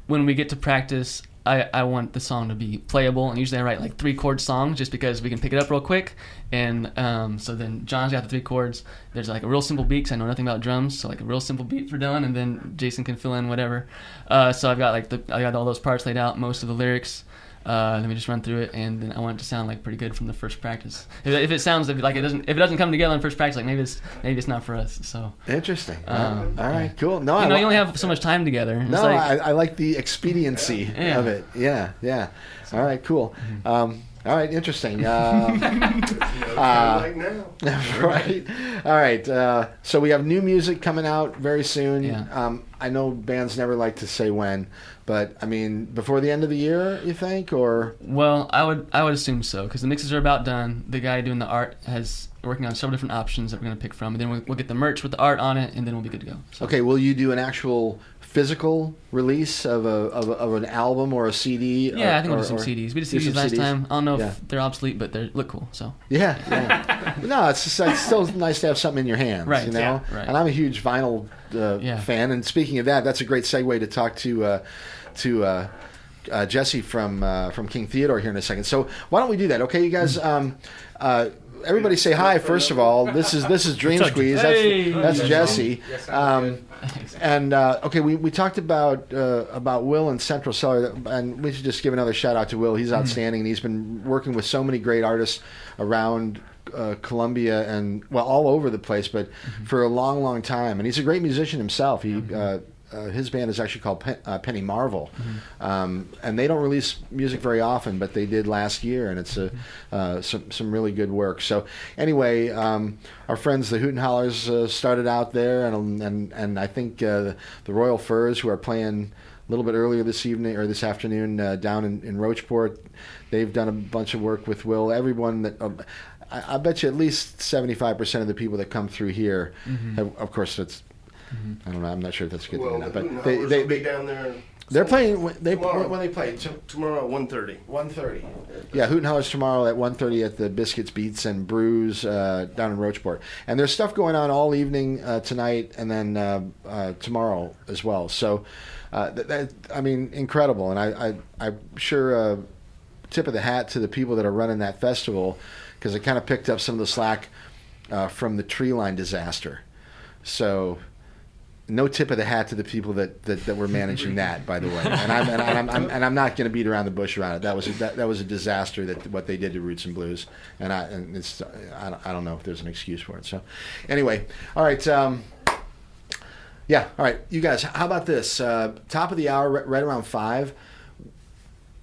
when we get to practice, I want the song to be playable, and usually I write 3-chord songs just because we can pick it up real quick. And so then John's got the 3 chords. There's a real simple beat because I know nothing about drums, so a real simple beat for Dylan, and then Jason can fill in whatever. So I got all those parts laid out, most of the lyrics. Then we just run through it, and then I want it to sound like pretty good from the first practice. If it sounds like if it doesn't come together in first practice, like maybe it's not for us. So interesting. All right, cool. No, you only have so much time together. No, I like the expediency of it. Yeah. All right, cool. All right, interesting. Right now. Right. All right. So we have new music coming out very soon. Yeah. I know bands never like to say when, but I mean, before the end of the year, you think, or? Well, I would assume so, because the mixes are about done. The guy doing the art has working on several different options that we're going to pick from, and then we'll get the merch with the art on it, and then we'll be good to go. So. Okay. Will you do an actual physical release of an album or a CD? Yeah, I think we'll do some CDs. We did CDs last time. I don't know if they're obsolete, but they look cool. So yeah. No, it's still nice to have something in your hands, right? You know, yeah, right. And I'm a huge vinyl fan. And speaking of that, that's a great segue to talk to Jesse from King Theodore here in a second. So why don't we do that? Okay, you guys. Everybody say hi first of all. This is Dream Squeeze. That's Jesse. And okay, we talked about Will and Central Cellar, and we should just give another shout out to Will. He's outstanding, and he's been working with so many great artists around Columbia and all over the place, but for a long time. And he's a great musician himself. His band is actually called Penny Marvel, and they don't release music very often, but they did last year, and it's some really good work. So anyway, our friends the Hoot and Hollers started out there, and I think the Royal Furs, who are playing a little bit earlier this evening or this afternoon down in Rocheport, they've done a bunch of work with Will. Everyone that I bet you at least 75% of the people that come through here, of course that's. I don't know. I'm not sure if that's good. Well, but they be down there. They're playing. When they play tomorrow at 1:30. 1:30. Yeah, Hoot and Hollers tomorrow at 1:30 at the Biscuits, Beats, and Brews down in Rocheport. And there's stuff going on all evening tonight, and then tomorrow as well. So, I mean, incredible. And I'm sure tip of the hat to the people that are running that festival, because I kind of picked up some of the slack from the tree line disaster. So. No tip of the hat to the people that were managing that, by the way. And I'm not going to beat around the bush around it. That was a disaster what they did to Roots and Blues, and I don't know if there's an excuse for it. So, anyway, all right, all right, you guys. How about this? Top of the hour, right around 5.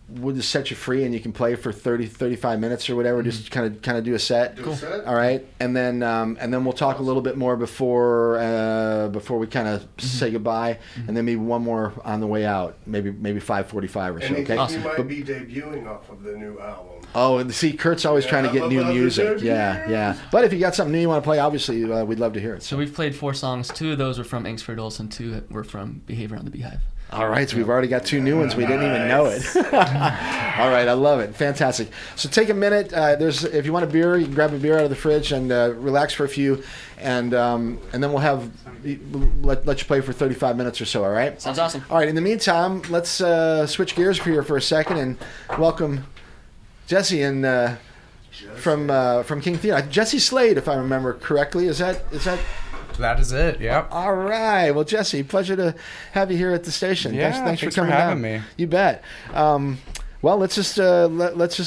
We'll just set you free, and you can play for 35 minutes or whatever. Just kind of do a set. Cool. All right, and then we'll talk a little bit more before we kind of say goodbye, and then maybe one more on the way out, maybe 5:45 or so. Okay. Awesome. You might be debuting off of the new album. Oh, and see, Kurt's always trying to get new music. Yeah. But if you got something new you want to play, obviously we'd love to hear it. So we've played 4 songs. 2 of those were from Inksford Olsen. 2 were from Behavior on the Beehive. All right, so we've already got 2 new ones. We didn't even know it. All right, I love it. Fantastic. So take a minute. If you want a beer, you can grab a beer out of the fridge and relax for a few, and then we'll let you play for 35 minutes or so. All right. Sounds awesome. All right. In the meantime, let's switch gears here for a second and welcome Jesse and from King Theodore. Jesse Slade, if I remember correctly. Is that? That is it. Yep. All right. Well, Jesse, pleasure to have you here at the station. Yeah, thanks for coming having down. me. You bet. Well, let's just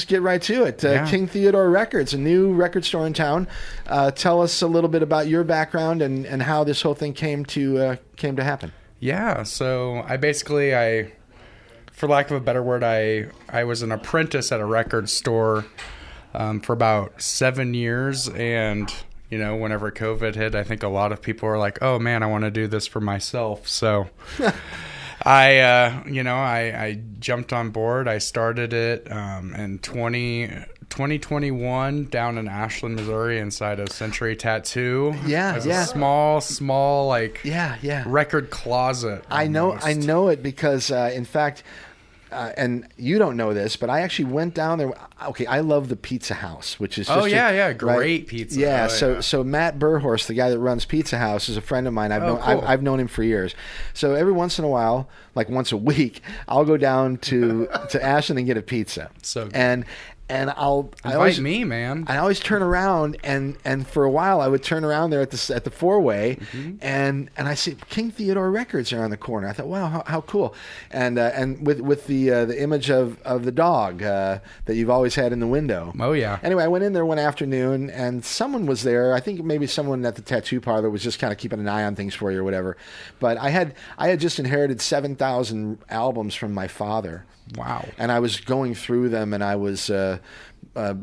get right to it. King Theodore Records, a new record store in town. Tell us a little bit about your background and how this whole thing came to happen. Yeah. So I for lack of a better word, I was an apprentice at a record store for about 7 years, and whenever COVID hit, I think a lot of people were like, "Oh man, I want to do this for myself." So I jumped on board. I started it in 2021 down in Ashland, Missouri, inside of Century Tattoo. Yeah, a small record closet. Almost. I know it because in fact. And you don't know this, but I actually went down there. Okay, I love the Pizza House, which is just great pizza. Yeah, so Matt Burhorst, the guy that runs Pizza House, is a friend of mine. I've known him for years. So every once in a while, like once a week, I'll go down to Ashland and get a pizza. So good. And invite me, man. I always turn around, and for a while I would turn around there at the four-way, and I see King Theodore Records are on the corner. I thought, wow, how cool, and with the image of the dog that you've always had in the window. Oh yeah. Anyway, I went in there one afternoon, and someone was there. I think maybe someone at the tattoo parlor was just kind of keeping an eye on things for you or whatever. But I had just inherited 7,000 albums from my father. Wow. And I was going through them, and I was that's what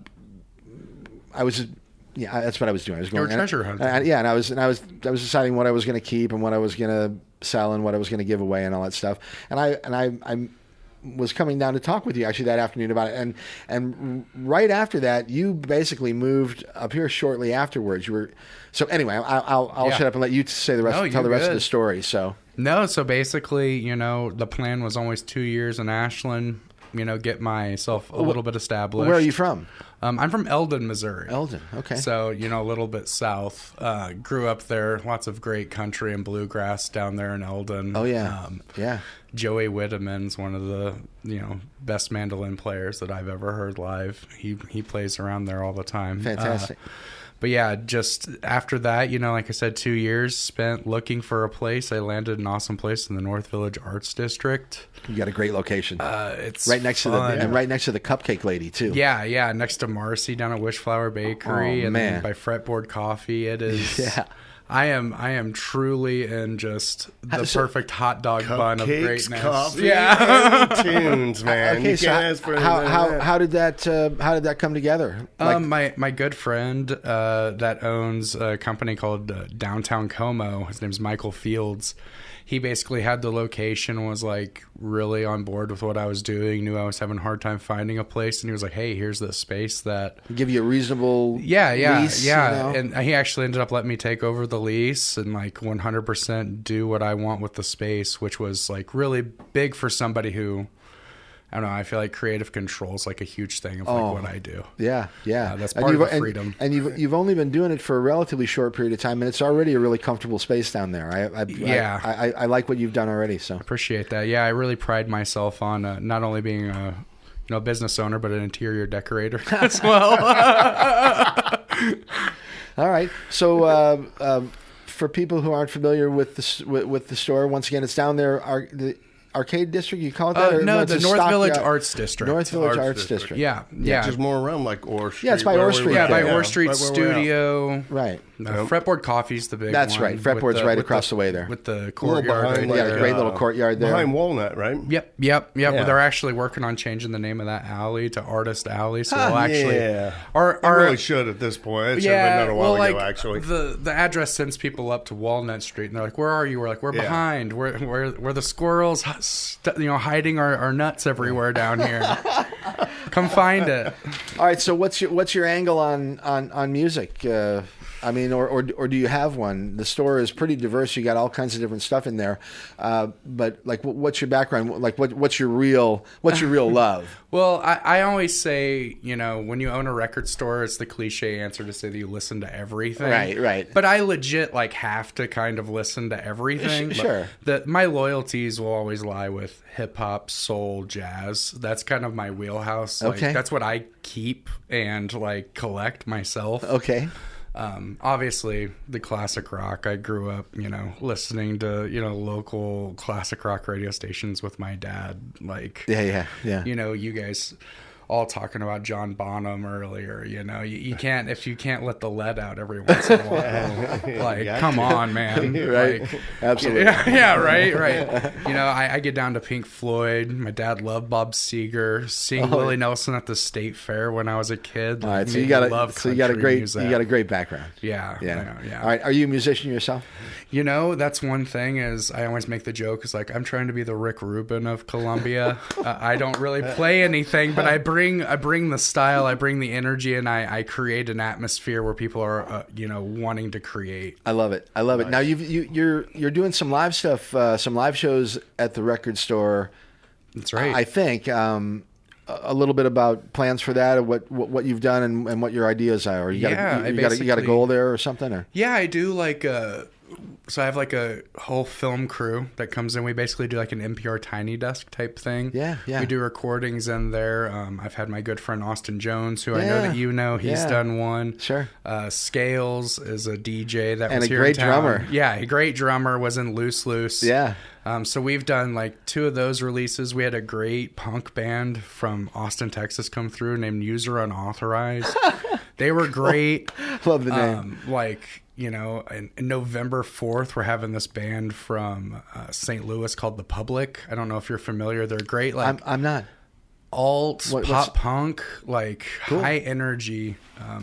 I was doing. I was going. You're treasure hunting. And I was deciding what I was going to keep and what I was going to sell and what I was going to give away and all that stuff. And I was coming down to talk with you actually that afternoon about it. And right after that, you basically moved up here shortly afterwards. So anyway, I'll shut up and let you tell the rest of the story. So. No, so basically, the plan was always 2 years in Ashland, get myself a little bit established. Where are you from? I'm from Eldon, Missouri. Eldon, okay. So, a little bit south. Grew up there. Lots of great country and bluegrass down there in Eldon. Oh, yeah. Yeah. Joey Whitteman's one of the, best mandolin players that I've ever heard live. He plays around there all the time. Fantastic. But yeah, just after that, like I said, 2 years spent looking for a place. I landed an awesome place in the North Village Arts District. You got a great location. It's right next fun. to right next to the Cupcake Lady too. Yeah, next to Marcy down at Wishflower Bakery, and then by Fretboard Coffee. It is. Yeah. I am truly in just the perfect hot dog bun of greatness. Coffee, and tunes, man. Okay, how did that come together? My good friend that owns a company called Downtown Como. His name's Michael Fields. He basically had the location and was like really on board with what I was doing, knew I was having a hard time finding a place, and he was like, hey, here's this space that give you a reasonable lease, and he actually ended up letting me take over the lease and like 100% do what I want with the space, which was like really big for somebody who, I don't know, I feel like creative control is like a huge thing of like what I do. Yeah. That's part of the freedom. And you've only been doing it for a relatively short period of time, and it's already a really comfortable space down there. I like what you've done already. So appreciate that. Yeah, I really pride myself on not only being a business owner, but an interior decorator as well. All right. So for people who aren't familiar with the store, once again, it's down there. The Arcade District, you call it that? No, the North Village Arts District. North Village Arts District. Yeah. Just more around like Orr Street. Yeah, it's by Orr Street. Yeah, by Orr Street Studio. Right. Fretboard Coffee's the big one. That's right. Fretboard's right across the way there. With the courtyard. The great little courtyard there. Behind Walnut, right? Yep. Well, they're actually working on changing the name of that alley to Artist Alley. So we'll actually... Yeah. I really should at this point. It should have been done a while ago, actually. The address sends people up to Walnut Street, and they're like, where are you? We're like, we're behind. We're the squirrels, hiding our nuts everywhere down here. Come find it. All right, so what's your angle on music? I mean, or do you have one? The store is pretty diverse. You got all kinds of different stuff in there. But like, what's your background? Like, what's your real love? Well, I always say, when you own a record store, it's the cliche answer to say that you listen to everything. Right. But I legit have to kind of listen to everything. Sure. My loyalties will always lie with hip hop, soul, jazz. That's kind of my wheelhouse. Okay. That's what I keep and collect myself. Okay. Obviously the classic rock. I grew up, listening to, local classic rock radio stations with my dad. Yeah. You guys all talking about John Bonham earlier. You can't, if you can't let the lead out every once in a while, come on, man. Right. Absolutely. Yeah, right. I get down to Pink Floyd. My dad loved Bob Seger. Seeing Willie Nelson at the State Fair when I was a kid. All right, you got a great background. Yeah. All right, are you a musician yourself? That's one thing is I always make the joke is I'm trying to be the Rick Rubin of Columbia. I don't really play anything, but I bring the style, I bring the energy, and I create an atmosphere where people are wanting to create. I love it. Nice. Now you're doing some live stuff, some live shows at the record store. That's right. I think a little bit about plans for that, or what you've done and what your ideas are. You got a goal there or something? Or? Yeah, I do So I have like a whole film crew that comes in. We basically do like an NPR Tiny Desk type thing. Yeah. We do recordings in there. I've had my good friend Austin Jones, who I know that you know. He's done one. Sure. Scales is a DJ that and was a here great in town. drummer. Yeah, a great drummer, was in Loose Loose. Yeah. So we've done like 2 of those releases. We had a great punk band from Austin, Texas come through named User Unauthorized. They were great. Love the name. In November 4th, we're having this band from St. Louis called The Public. I don't know if you're familiar. They're great. Like I'm not. Alt pop punk, like high energy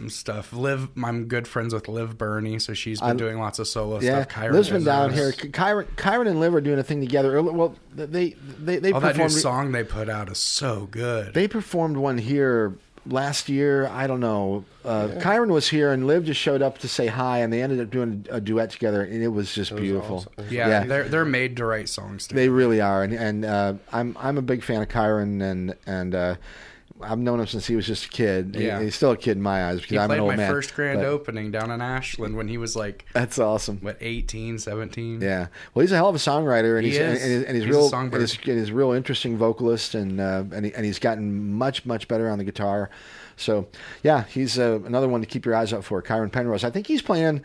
stuff. I'm good friends with Liv Burney, so she's been doing lots of solo stuff. Liv's been down here. Kyron and Liv are doing a thing together. Well, they performed. That new song they put out is so good. They performed one here last year. I don't know. Kyron was here, and Liv just showed up to say hi, and they ended up doing a duet together, and it was just beautiful. Awesome. Yeah, they're made to write songs together. They really are, and I'm a big fan of Kyron, and I've known him since he was just a kid. He's still a kid in my eyes because I'm an old man. He played my first grand opening down in Ashland when he was like... That's awesome. What, 18, 17? Yeah. Well, he's a hell of a songwriter, and he's a real interesting vocalist, and he's gotten much, much better on the guitar. So, yeah, he's another one to keep your eyes out for, Kyron Penrose. I think he's playing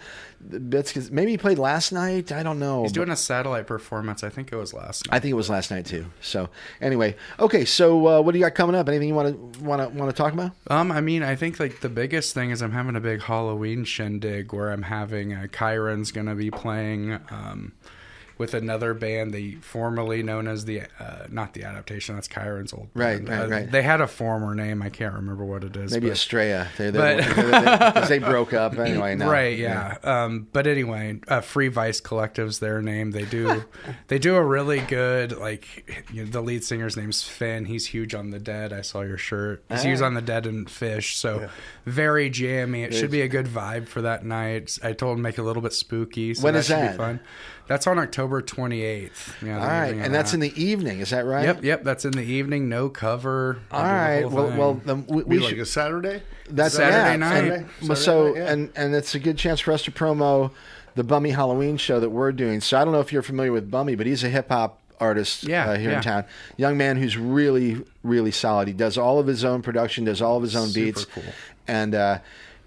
bits. Maybe he played last night. I don't know. He's doing a satellite performance. I think it was last night. I think it was last night too. So, anyway, okay. So, what do you got coming up? Anything you want to talk about? I think like the biggest thing is I'm having a big Halloween shindig where I'm having Kyron's going to be playing. With another band, they formerly known as the not the Adaptation. That's Kyron's old band. Right. They had a former name. I can't remember what it is. Maybe Estrella. Because they broke up anyway. Now. Right. Yeah. But anyway, Free Vice Collective's their name. They do a really good the lead singer's name's Finn. He's huge on the Dead. I saw your shirt. He's huge on the Dead and Fish. So very jammy. It should be a good vibe for that night. I told him make it a little bit spooky. So when that is should that? be fun. That's on October 28th. All right, and that's in the evening. Is that right? Yep. That's in the evening. No cover. All right. Well, then we should like a Saturday. That's Saturday night. And it's a good chance for us to promo the Bummy Halloween show that we're doing. So I don't know if you're familiar with Bummy, but he's a hip hop artist here in town. Young man who's really, really solid. He does all of his own production, does all of his own beats, cool.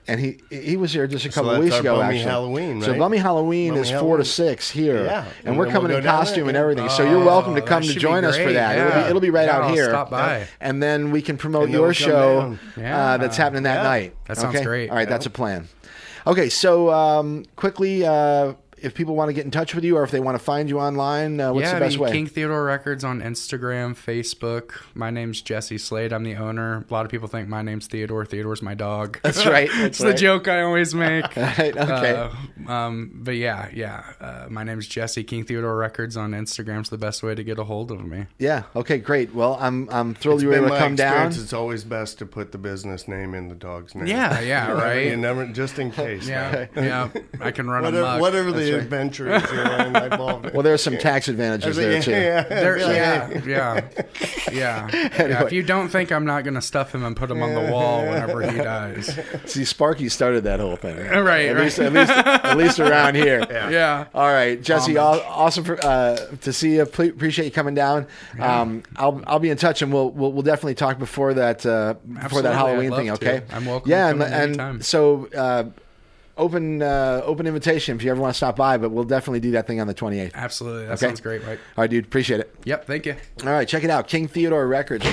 And he was here just a couple of weeks ago, Bummy actually. Halloween, right? So Bummy Halloween is 4 to 6 here. Yeah. And we're coming in costume and everything. So you're welcome to come to join us for that. Yeah. It'll be right out I'll here. Stop by. And then we can promote your show that's happening that night. That sounds great. All right, that's a plan. Okay, so quickly, if people want to get in touch with you or if they want to find you online, what's the best way? King Theodore Records on Instagram, Facebook. My name's Jesse Slade. I'm the owner. A lot of people think my name's Theodore. Theodore's my dog. That's right. It's the joke I always make. Right, okay. But my name's Jesse. King Theodore Records on Instagram's the best way to get a hold of me. Yeah. Okay. Great. Well, I'm thrilled you were able to come down. It's always best to put the business name in the dog's name. Yeah. Right. You never, just in case. Yeah. I can run amok. Whatever the adventures you're involved in. Well, there's some tax advantages there too. Yeah. If you don't think I'm not going to stuff him and put him on the wall whenever he dies. See, Sparky started that whole thing. Right. At least around here. Yeah. All right, Jesse. Awesome to see you. Appreciate you coming down. I'll be in touch, and we'll definitely talk before that Halloween thing. Okay. I'm welcome. Yeah, to and so. Open invitation if you ever want to stop by, but we'll definitely do that thing on the 28th. Absolutely. That sounds great, Mike. All right, dude. Appreciate it. Yep. Thank you. All right. Check it out. King Theodore Records,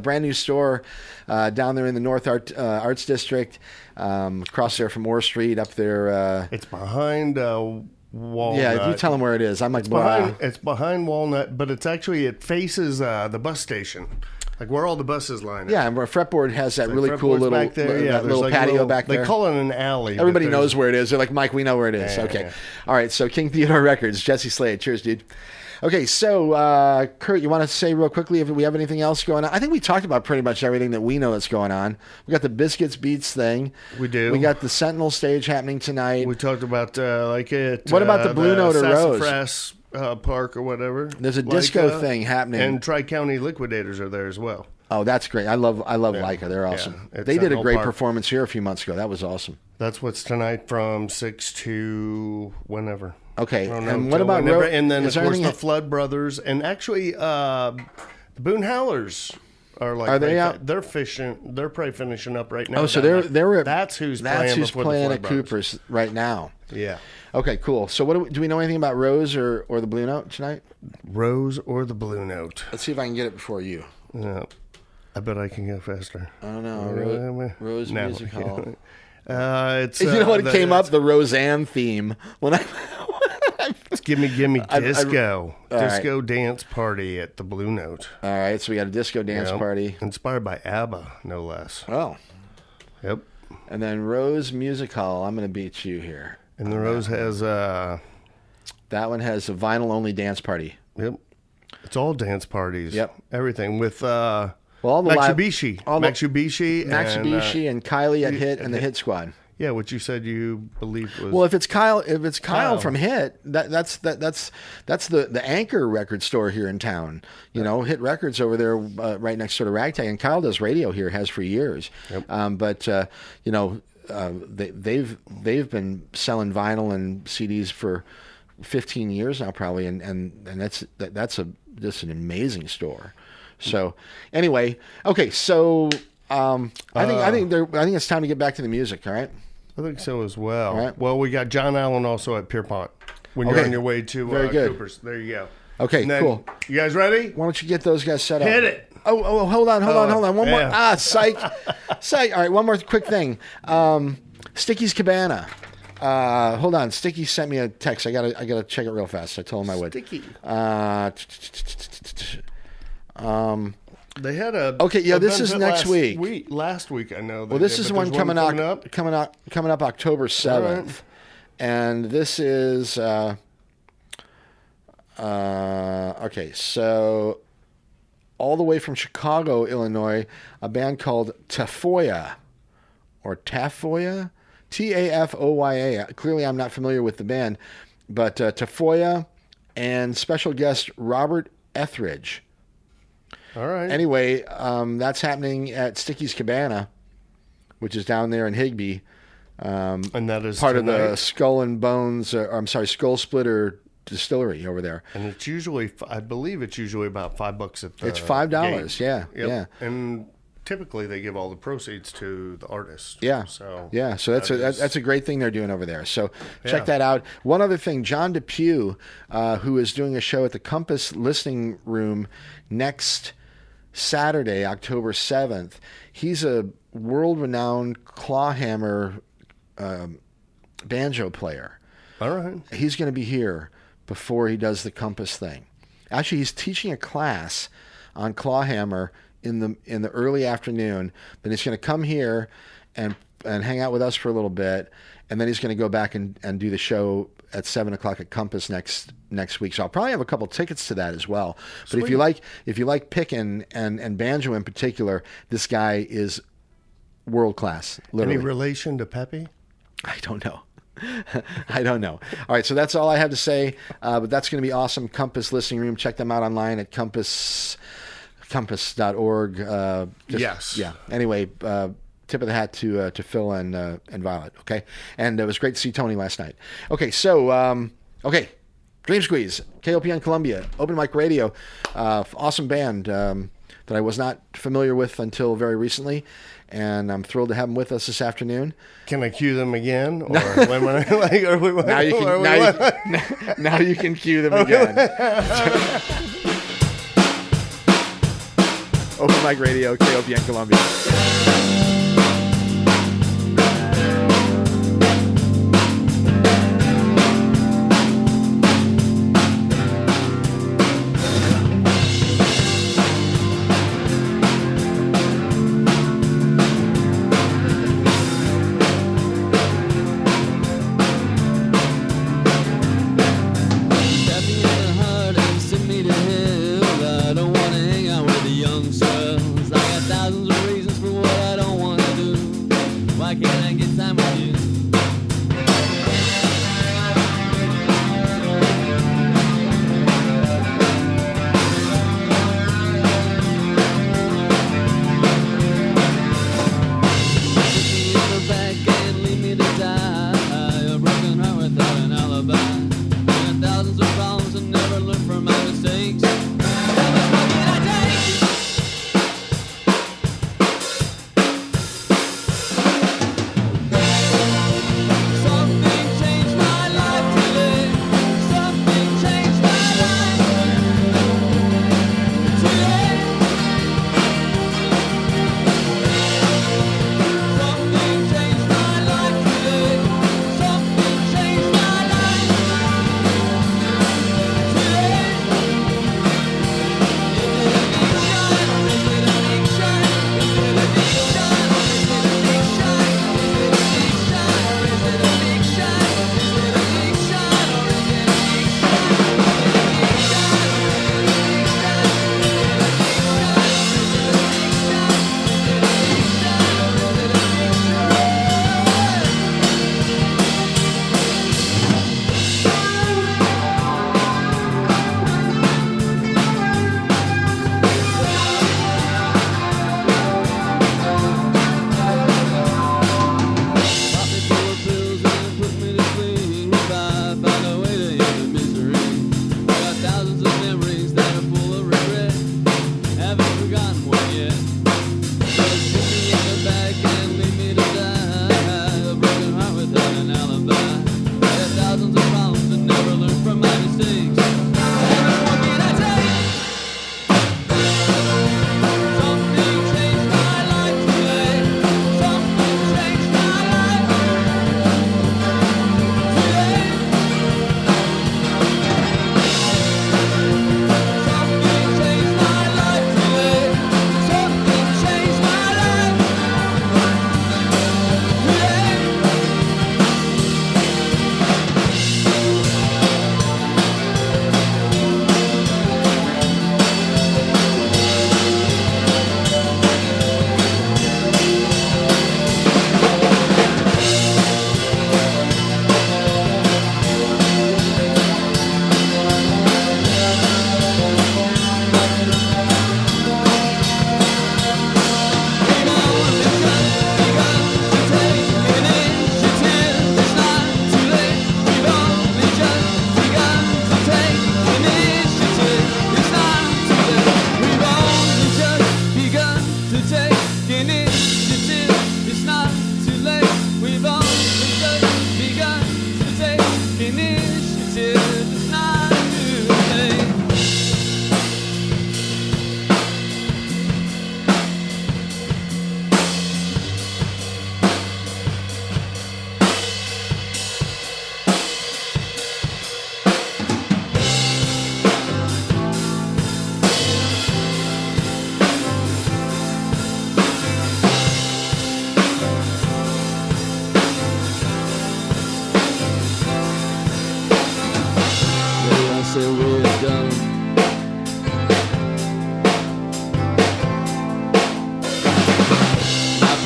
brand new store down there in the North Arts District, across there from Orr Street, up there. It's behind Walnut. Yeah, you tell them where it is. I'm like, it's behind Walnut, but it faces the bus station. Like where all the buses line up. Yeah, and where Fretboard has that really cool little back there. little patio back there. They call it an alley. Everybody knows where it is. They're like, Mike, we know where it is. Okay. All right, so King Theodore Records, Jesse Slade. Cheers, dude. Okay, so Kurt, you want to say real quickly if we have anything else going on? I think we talked about pretty much everything that we know that's going on. We got the Biscuits Beats thing. We do. We got the Sentinel stage happening tonight. We talked about What about the Blue Note or Rose? Sassafras Park or whatever. There's a disco thing happening. And Tri-County Liquidators are there as well. Oh, that's great. I love Leica. They're awesome. They did a great performance here a few months ago. That was awesome. That's what's tonight from 6 to whenever. Okay, and what about and then of course the Flood Brothers, and actually the Boone Howlers are like. Are they out? They're fishing. They're probably finishing up right now. Oh, so they're that's who's playing at Cooper's right now. Yeah. Okay, cool. So do we know anything about Rose or the Blue Note tonight? Rose or the Blue Note. Let's see if I can get it before you. Yeah, I bet I can go faster. I don't know. Rose Music Hall. It's you know what came up? The Roseanne theme. When I it's gimme disco disco right. Dance party at the Blue Note. All right, so we got a disco dance party inspired by ABBA, no less. Oh, yep. And then Rose Music Hall. I'm going to beat you here. And the Rose has that one has a vinyl only dance party. Yep. It's all dance parties. Yep. Everything with all the Matsubishi and Kylie at Hit and the Hit Squad. Yeah, what you said you believed was. Well, if it's Kyle from Hit, that's the Anchor record store here in town. You know, Hit Records over there, right next door to Ragtag, and Kyle does radio here, has for years. Yep. But you know, they've been selling vinyl and CDs for 15 years now, probably, and that's just an amazing store. So anyway, okay, so I think it's time to get back to the music. All right. I think so as well. All right. Well, we got John Allen also at Pierpont when you're on your way to Cooper's. There you go. Okay, cool. You guys ready? Why don't you get those guys set up? Hit it. Oh, hold on. One more. Psych. All right, one more quick thing. Sticky's Cabana. Hold on. Sticky sent me a text. I gotta check it real fast. I told him I would. Sticky. They had a this is next week. Last week, I know. Well, this is one coming up October 7th, right. And this is okay. So all the way from Chicago, Illinois, a band called Tafoya, Tafoya. Clearly, I'm not familiar with the band, but Tafoya and special guest Robert Etheridge. All right. Anyway, that's happening at Sticky's Cabana, which is down there in Higbee. And that is part of the Skull Splitter Distillery over there. And it's usually, I believe it's usually about $5 at the It's $5, gate. Yeah. And typically they give all the proceeds to the artist. Yeah. So that's a great thing they're doing over there. So check that out. One other thing, John Depew, who is doing a show at the Compass Listening Room next Saturday, October 7th. He's a world-renowned clawhammer banjo player. All right. He's going to be here before he does the Compass thing. Actually, he's teaching a class on clawhammer in the early afternoon. Then he's going to come here and hang out with us for a little bit, and then he's going to go back and do the show at 7:00 at Compass next week. So I'll probably have a couple tickets to that as well. But if you like picking and banjo in particular, this guy is world class. Literally. Any relation to Pepe? I don't know. All right, so that's all I have to say. But that's going to be awesome. Compass Listening Room. Check them out online at compass.org. Yes. Yeah. Anyway, tip of the hat to Phil and Violet. Okay, and it was great to see Tony last night. Okay, so Dream Squeeze, KOPN Columbia, Open Mic Radio, awesome band that I was not familiar with until very recently, and I'm thrilled to have them with us this afternoon. Can I cue them again, or now you can cue them again. Open Mic Radio, KOPN Columbia.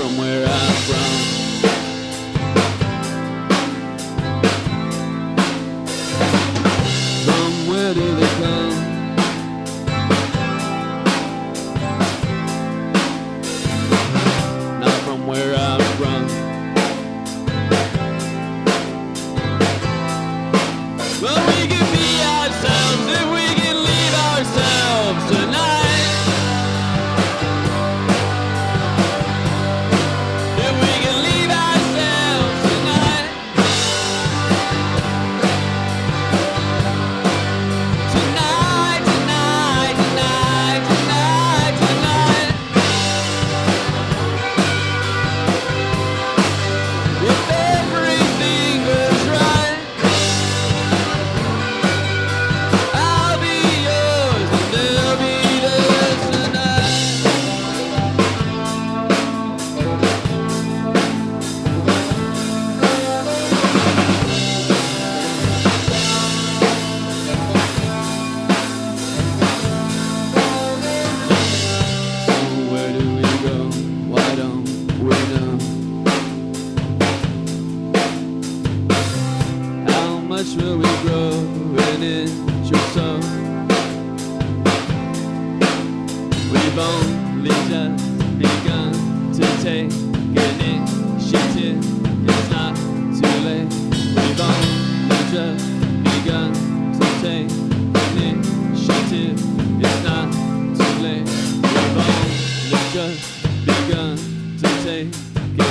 from where I'm from. From where do they come? Not from where I'm from. Well, we can be ourselves if we can leave ourselves tonight. If we can leave ourselves tonight. Tonight, tonight, tonight, tonight, tonight. If everything goes right, I'll be yours and they'll be theirs tonight. So where do we go? Why don't we know? How much will we grow an inch or so? We've only just begun to take initiative. It's not too late. We've only just begun to take initiative. It's not too late. We've only just begun to take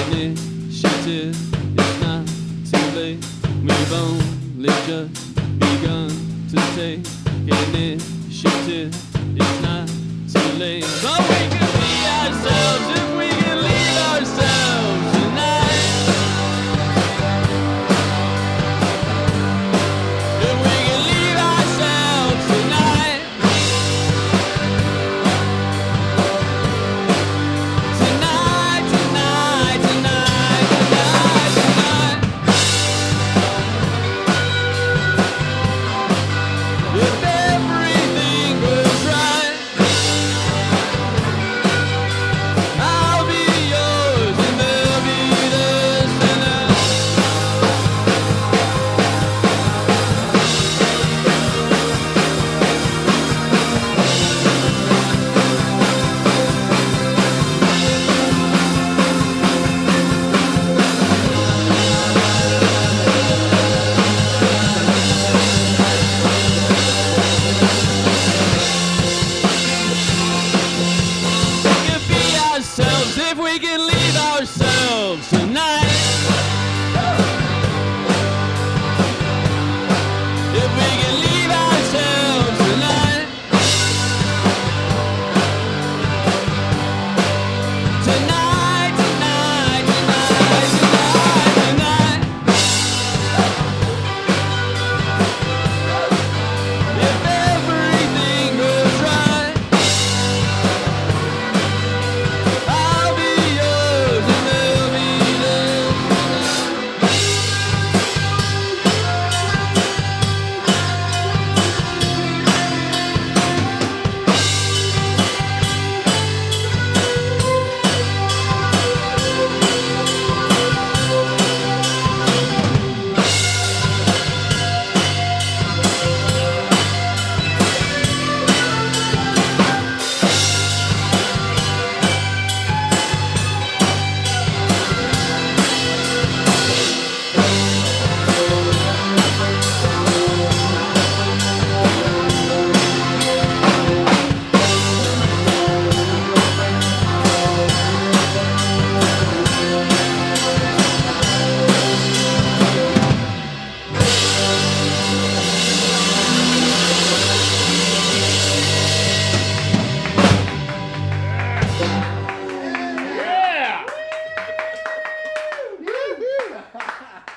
initiative. It's not too late. We've only just begun to take initiative. It's not too late. But we can be ourselves if we can leave ourselves tonight. If we can leave ourselves tonight. Tonight, tonight, tonight, tonight, tonight. If everything goes right, I'll be yours and they'll be theirs tonight. We can be ourselves if we can leave ourselves tonight. If we can leave ourselves tonight. Tonight, tonight, tonight, tonight, tonight. If everything goes right, I'll be yours and they'll be theirs.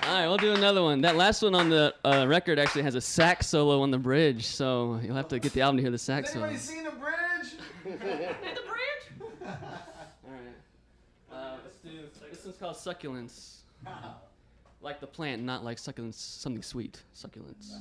All right, we'll do another one. That last one on the record actually has a sax solo on the bridge, so you'll have to get the album to hear the sax solo. Seen the bridge? All right. Let's do. This one's called Succulents. Like the plant, not like succulents, something sweet. Succulents.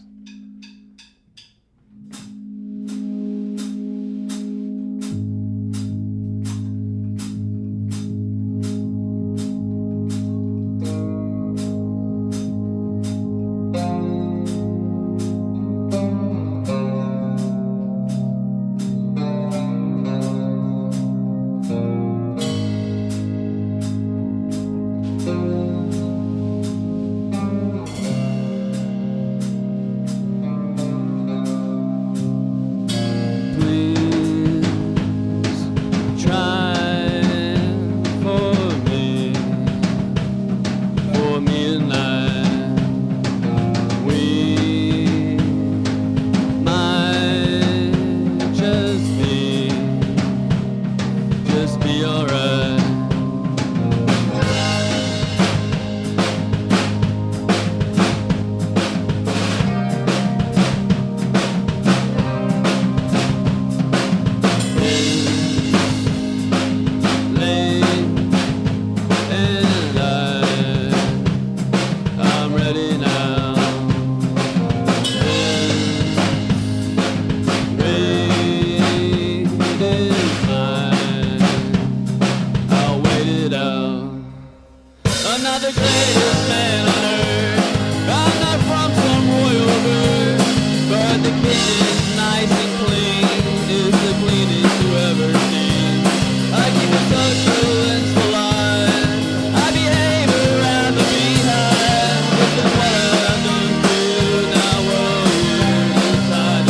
not the greatest man on earth. I'm not from some royal birth, but the kitchen's nice and clean. It's the cleanest you ever seen. I keep a succulents alive. I behave around the beehive. This is what I've done to you. Now what will you decide?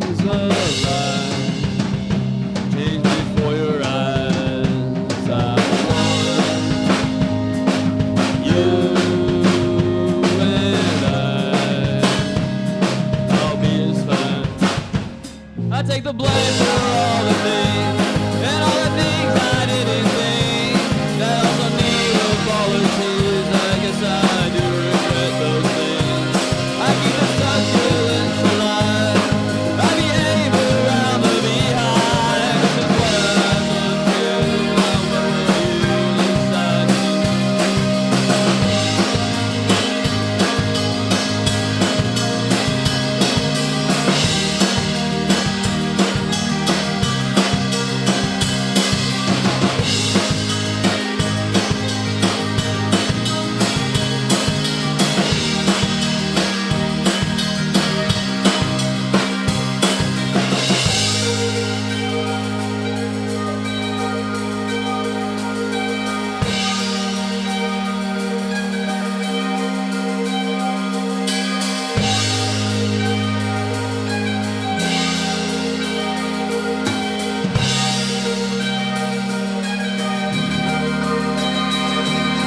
Is a lie. Change before your eyes. I want you and I'll be just fine. I take the blame for all the things and all the things I didn't think. That also need apologies. I guess I do regret those things. I keep the succulents alive. I behave around the beehive. This is what I've done to you. Now what will you decide?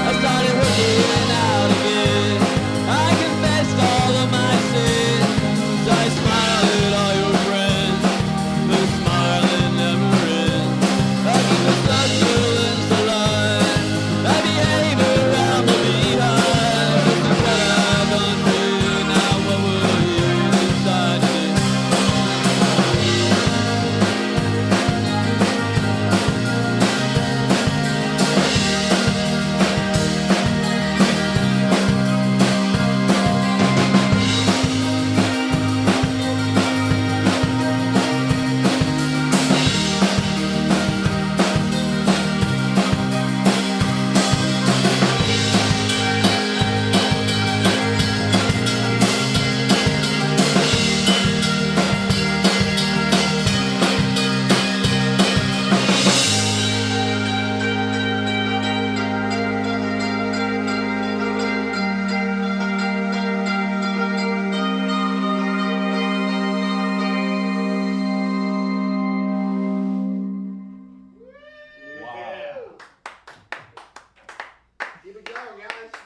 I started working out again. I confessed all of my sins. I smiled at all your friends. The smiling never ends. I keep the succulents alive. I behave around the beehive. This is what I've done to you. Now what will you decide to do?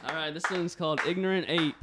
All right, this one's called Ignorant Ape.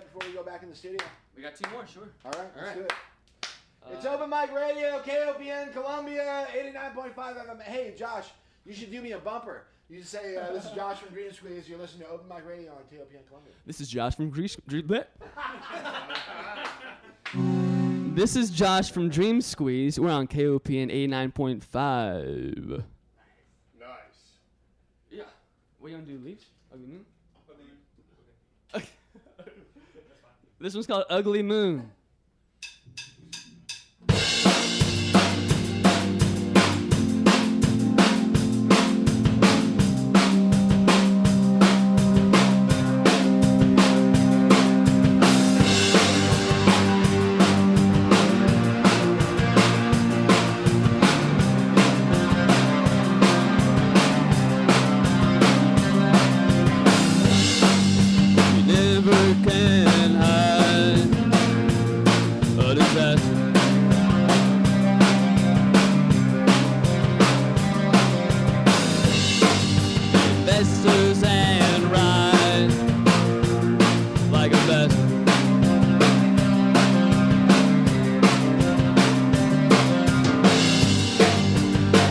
yet before we go back in the studio? We got 2 more, sure. All right, let's do it. It's Open Mic Radio, KOPN Columbia, 89.5 FM. Hey, Josh, you should do me a bumper. You should say, this is Josh from Green Squeeze. You're listening to Open Mic Radio on KOPN Columbia. This is Josh from This is Josh from Dream Squeeze. We're on KOPN 89.5. Nice. Yeah. What you gonna do, Leech? Ugly Moon? Okay. This one's called Ugly Moon. Can hide a disaster. Investors and ride like a best.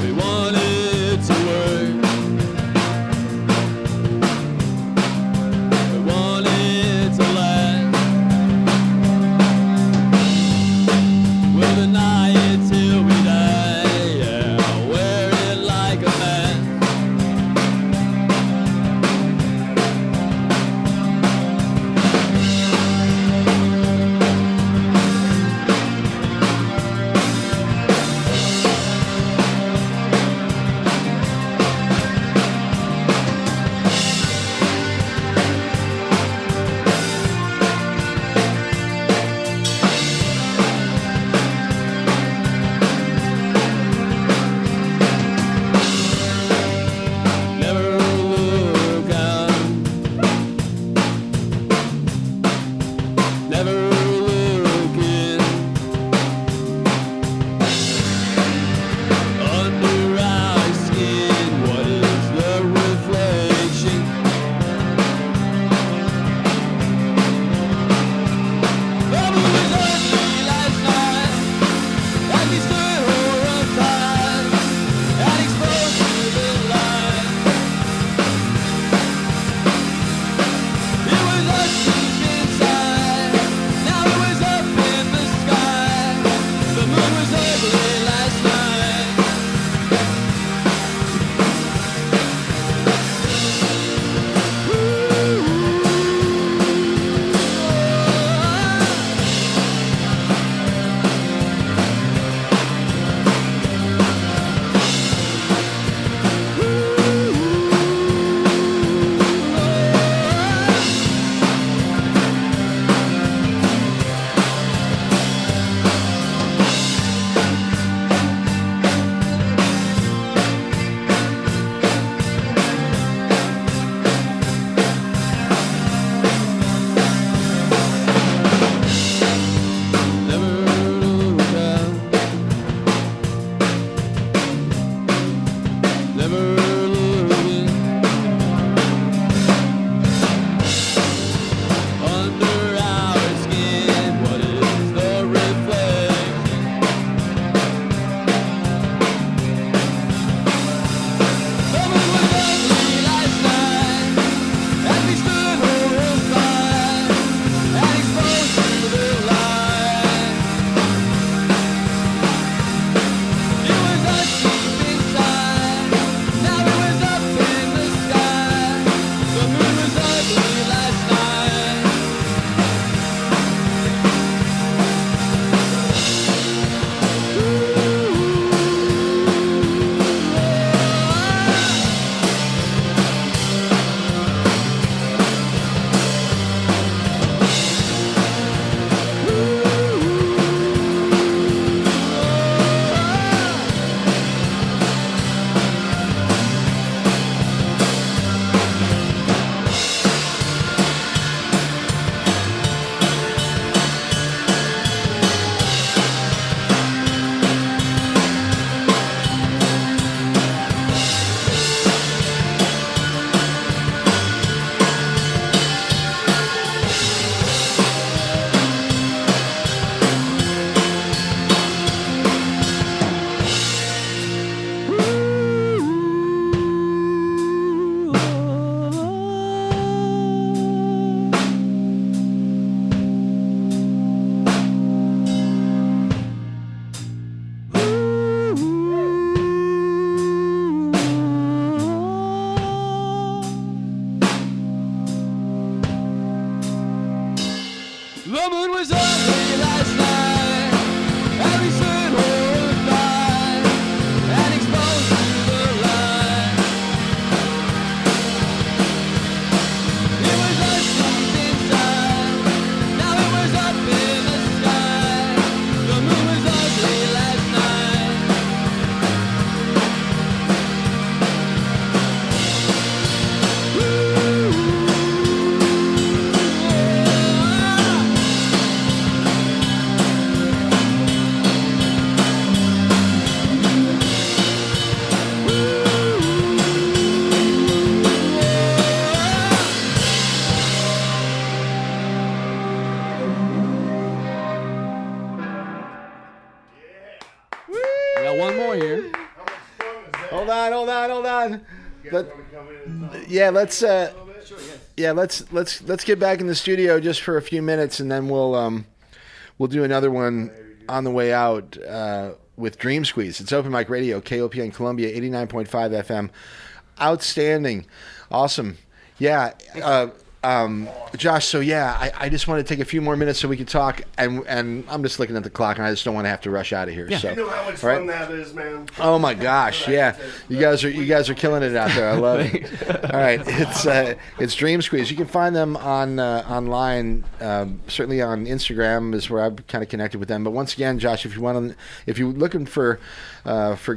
We want it to work. We want it to last. We'll deny it till we die. Yeah, wear it like a mask. Never look out. Never look in. Under our skin, what is the reflection? Oh, it was ugly last night as we stood horrified and exposed to the light. It was us deep inside, The moon was ugly last night, and we stood horrified and exposed to the light. It was us deep inside, now it was up in the sky. The moon was ugly last night. We got one more here. Hold on. Let's get back in the studio just for a few minutes, and then we'll do another one on the way out with Dream Squeeze. It's Open Mic Radio, KOPN Columbia, 89.5 FM. Outstanding, awesome. Yeah, Josh. So I just want to take a few more minutes so we can talk, and I'm just looking at the clock, and I just don't want to have to rush out of here. Yeah. So, You know how much fun that is, man. oh my gosh, yeah, you guys are killing it out there. I love it. All right, it's Dream Squeeze. You can find them on online. Certainly on Instagram is where I've kind of connected with them. But once again, Josh, if you're looking for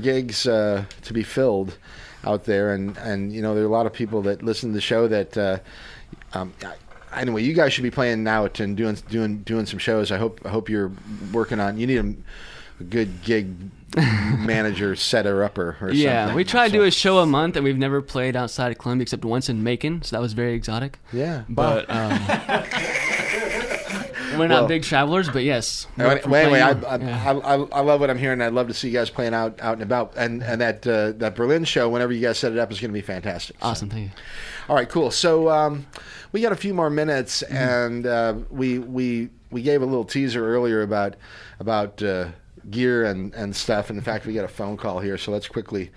gigs to be filled out there, and you know there are a lot of people that listen to the show that. Anyway, you guys should be playing out and doing some shows. I hope you're working on. You need a good gig manager, setter upper, or Yeah, something. we try to do a show a month, and we've never played outside of Columbia except once in Macon, so that was very exotic. Yeah, But we're not big travelers, but yes. Anyway, I love what I'm hearing. I'd love to see you guys playing out and about, and that Berlin show, whenever you guys set it up, is going to be fantastic. Awesome, thank you. All right, cool. So we got a few more minutes, and we gave a little teaser earlier about gear and stuff. And in fact, we got a phone call here, so let's quickly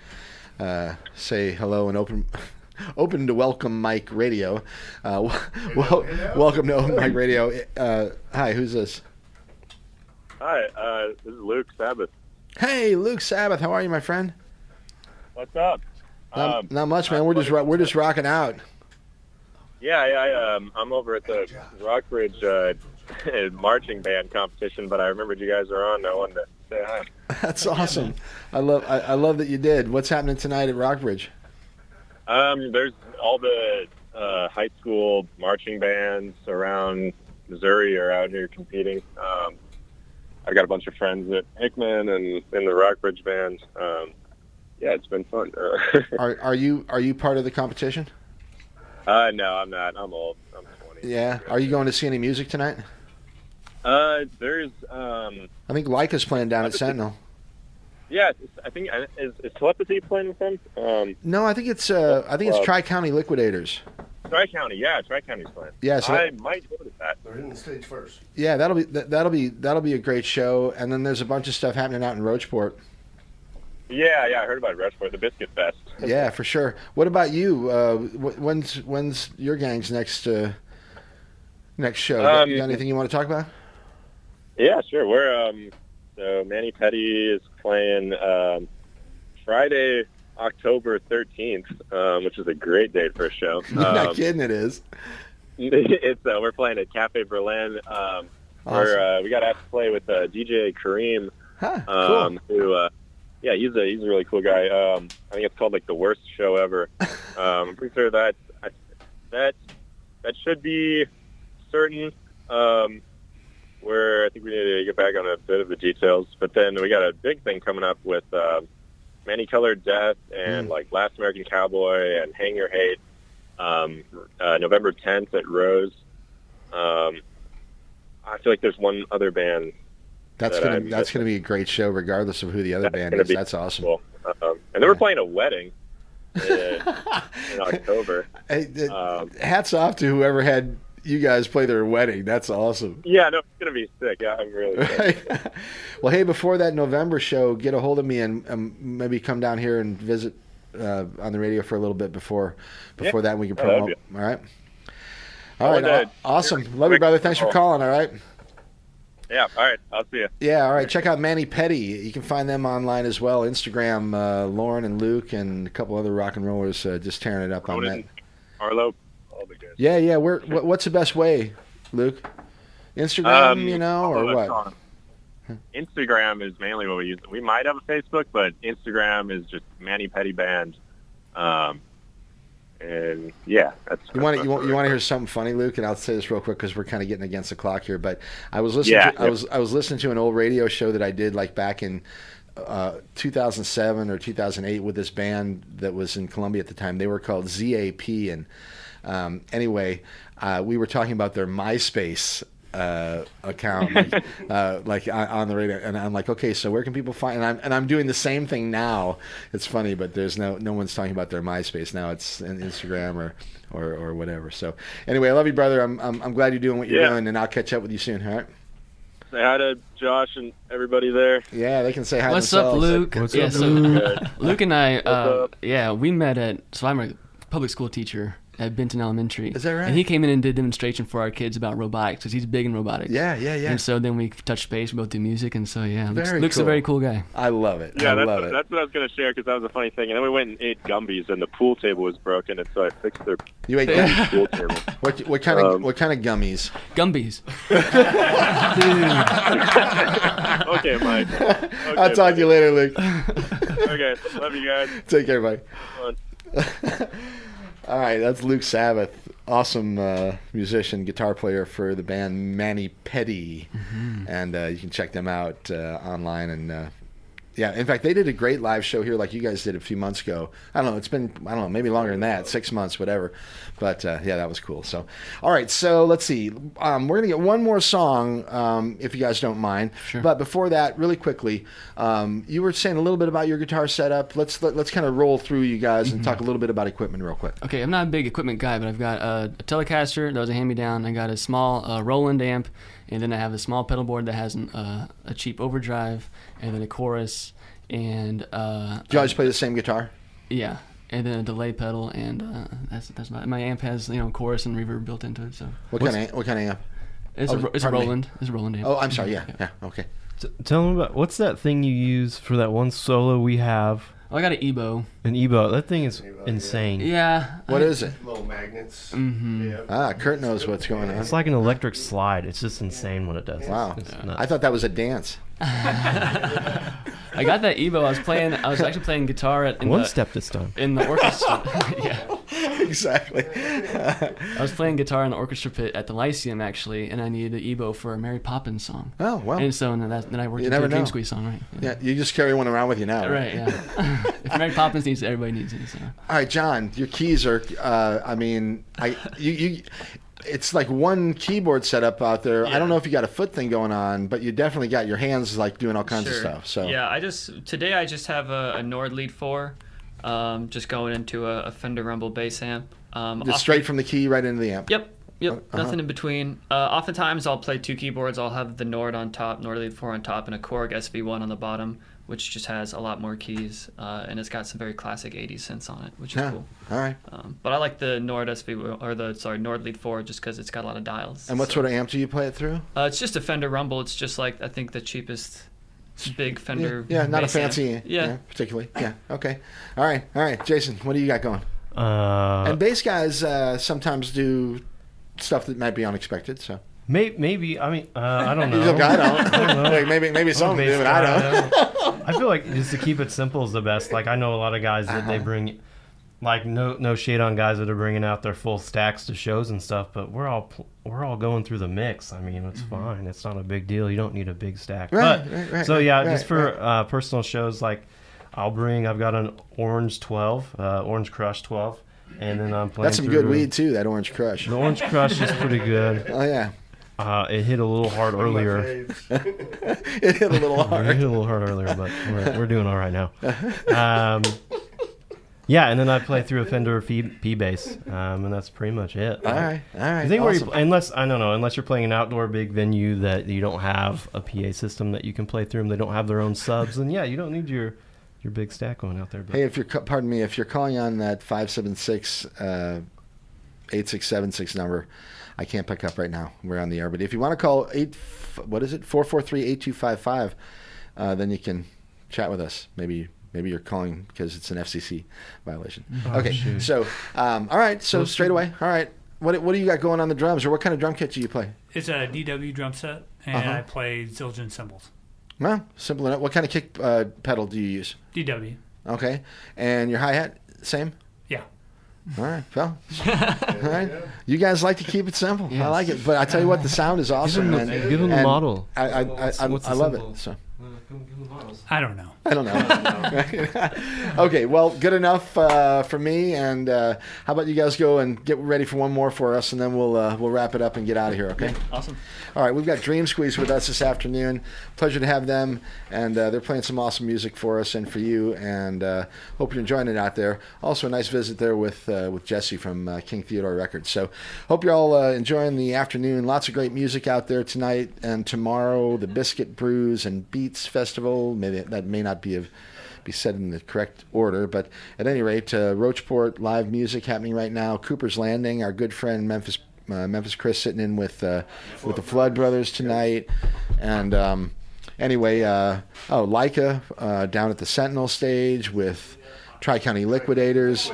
say hello and open to Welcome Mic Radio. Welcome to Open Mic Radio. Hi, who's this? Hi, this is Luke Sabbath. Hey, Luke Sabbath. How are you, my friend? What's up? Not much, man. We're just rocking out. Yeah. I'm over at the Rockbridge marching band competition, but I remembered you guys are on. I wanted to say hi. That's awesome. I love that you did. What's happening tonight at Rockbridge? There's all the high school marching bands around Missouri are out here competing. I've got a bunch of friends at Hickman and in the Rockbridge band. Yeah, it's been fun. Are you part of the competition? No, I'm not. I'm old. I'm 20. Yeah. Are you going to see any music tonight? There's. I think Leica's playing down at Sentinel. Yeah, I think is Telepathy playing with them? No, I think it's Tri-County Liquidators. Tri-County, Tri-County's playing. Yeah, so I might go to that. They're hitting the stage first. Yeah, that'll be a great show. And then there's a bunch of stuff happening out in Roachport. Yeah, I heard about Roachport, the Biscuit Fest. Yeah, for sure. What about you? When's your gang's next show? You got anything you want to talk about? Yeah, sure. We're so Manny Petty is playing Friday, October 13th, which is a great date for a show. You're not kidding, it is. It's we're playing at Cafe Berlin. Awesome. We got asked to play with DJ Kareem, cool. who he's a really cool guy. I think it's called like the worst show ever. I'm pretty sure that should be certain. Where I think we need to get back on a bit of the details, but then we got a big thing coming up with Many Colored Death and like Last American Cowboy and Hang Your Hate. November 10th at Rose. I feel like there's one other band. That's gonna be a great show, regardless of who the other band is. That's awesome. Cool. And then we're playing a wedding in October. Hey, hats off to whoever had you guys play their wedding. That's awesome. Yeah, no, it's gonna be sick. Yeah, I'm really sick. Well, hey, before that November show, get a hold of me and maybe come down here and visit on the radio for a little bit before that, and we can promote. All right. Awesome. Love you, brother. Thanks for calling. All right. Yeah, all right. I'll see you. Yeah, all right. Check out Manny Petty. You can find them online as well. Instagram, Lauren and Luke and a couple other rock and rollers just tearing it up on that. Arlo, all the good. Yeah. What's the best way, Luke? Instagram, or what? Instagram is mainly what we use. We might have a Facebook, but Instagram is just Manny Petty Band. And yeah, you want to hear something funny, Luke? And I'll say this real quick because we're kind of getting against the clock here. But I was listening. I was listening to an old radio show that I did like back in 2007 or 2008 with this band that was in Columbia at the time. They were called ZAP, and anyway, we were talking about their MySpace account like on the radio, and I'm like, okay, so where can people find, and I'm doing the same thing now. It's funny, but there's no one's talking about their MySpace now. It's an Instagram or whatever. So anyway, I love you, brother. I'm glad you're doing what you're doing, and I'll catch up with you soon. All right, say hi to Josh and everybody there. Yeah, they can say hi. What's themselves. up, Luke? What's up, Luke? Luke and I we met so I'm a public school teacher at Benton Elementary. Is that right? And he came in and did a demonstration for our kids about robotics because he's big in robotics. Yeah. And so then we touched base, we both do music, and so Luke's cool. a very cool guy. I love it. Yeah, I love it. That's what I was going to share because that was a funny thing. And then we went and ate Gumby's, and the pool table was broken, and so I fixed their You ate pool table. What kind of gummies? Gumby's. Okay, Mike. Okay, I'll talk to you later, Luke. Okay, love you guys. Take care, buddy. All right, that's Luke Sabbath, awesome musician, guitar player for the band Manny Petty, and you can check them out online. And in fact, they did a great live show here, like you guys did a few months ago. I don't know, it's been maybe longer than that, 6 months, whatever. But that was cool. So, all right, so let's see. We're gonna get one more song, if you guys don't mind. Sure. But before that, really quickly, you were saying a little bit about your guitar setup. Let's kind of roll through you guys and talk a little bit about equipment real quick. Okay, I'm not a big equipment guy, but I've got a Telecaster that was a hand-me-down. I got a small Roland amp, and then I have a small pedal board that has a cheap overdrive, and then a chorus, and do you always play the same guitar? Yeah, and then a delay pedal, and that's my amp has chorus and reverb built into it. So what kind of amp? It's a Roland. It's a Roland amp. Oh, I'm sorry. Yeah. Okay. Tell them about what's that thing you use for that one solo we have. Oh, I got an EBO. An EBO. That thing is insane. Yeah. What is it? Little magnets. Mm-hmm. Yeah. Kurt knows what's going on. It's like an electric slide. It's just insane when it does. Wow. It's I thought that was a dance. I got that EBO. I was actually playing guitar One step this time. in the orchestra. Yeah. Exactly. I was playing guitar in the orchestra pit at the Lyceum, actually, and I needed an EBO for a Mary Poppins song. Oh, well. And so then I worked into a Dream Squeeze song, right? Yeah, you just carry one around with you now. Right, yeah. If Mary Poppins needs it, everybody needs it. So. All right, John, your keys are, it's like one keyboard setup out there. Yeah. I don't know if you got a foot thing going on, but you definitely got your hands like doing all kinds of stuff. So yeah, today I just have a Nord Lead 4, just going into a Fender Rumble bass amp. Just straight from the key right into the amp. Yep. Nothing in between. Oftentimes I'll play two keyboards. I'll have the Nord on top, Nord Lead 4 on top, and a Korg SV1 on the bottom, which just has a lot more keys, and it's got some very classic 80s synths on it, which is cool. All right. But I like the Nord Nord Lead 4 just because it's got a lot of dials. And what sort of amp do you play it through? It's just a Fender Rumble. It's just like, I think, the cheapest big Fender. Yeah, not a bass amp. fancy. Yeah, particularly. Yeah. Okay. All right, Jason, what do you got going? And bass guys sometimes do stuff that might be unexpected. So maybe. I mean, I don't know. I don't know. Like maybe some do, but I don't. I feel like just to keep it simple is the best. Like I know a lot of guys that they bring, like no shade on guys that are bringing out their full stacks to shows and stuff, but we're all going through the mix. I mean, it's fine. It's not a big deal. You don't need a big stack. Right. So yeah, just for personal shows, like I've got an Orange 12, Orange Crush 12, and then I'm playing. That's some good weed too. That Orange Crush. The Orange Crush is pretty good. Oh yeah. It hit a little hard earlier. It hit a little hard. It hit a little hard earlier, but we're doing all right now. Yeah, and then I play through a Fender P bass, and that's pretty much it. All right. I think awesome. Unless you're playing an outdoor big venue that you don't have a PA system that you can play through them, they don't have their own subs, then yeah, you don't need your big stack going out there. But. Hey, if you're calling on that 576 8676 number, I can't pick up right now. We're on the air. But if you want to call 443-8255, then you can chat with us. Maybe you're calling because it's an FCC violation. Okay, shoot. So all right, so straight away. All right, what do you got going on the drums, or what kind of drum kit do you play? It's a DW drum set, and I play Zildjian cymbals. Well, simple enough. What kind of kick pedal do you use? DW. Okay, and your hi-hat, same? Yeah. All right, well, all right. You guys like to keep it simple. Yes. I like it, but I tell you what, the sound is awesome. Give them the model. I love it. So. I don't know. Okay, well, good enough for me. And how about you guys go and get ready for one more for us, and then we'll wrap it up and get out of here. Okay. Awesome. All right, we've got Dream Squeeze with us this afternoon. Pleasure to have them, and they're playing some awesome music for us and for you. And hope you're enjoying it out there. Also, a nice visit there with Jesse from King Theodore Records. So, hope you're all enjoying the afternoon. Lots of great music out there tonight and tomorrow. The Biscuit Brews and Beats Festival. Maybe that may not be said in the correct order, but at any rate, Roachport live music happening right now. Cooper's Landing, our good friend Memphis Chris sitting in with the Flood Brothers tonight, and anyway, Leica down at the Sentinel stage with Tri-County Liquidators.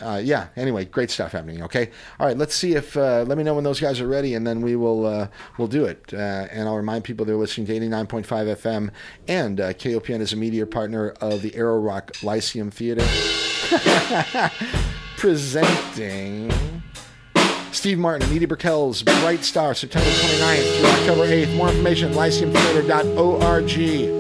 Anyway, great stuff happening. Okay, all right. Let's see if let me know when those guys are ready, and then we'll do it. And I'll remind people they're listening to 89.5 FM, and KOPN is a media partner of the Aero Rock Lyceum Theater, presenting Steve Martin and Edie Brickell's Bright Star, September 29th through October 8th. More information at lyceumtheater.org.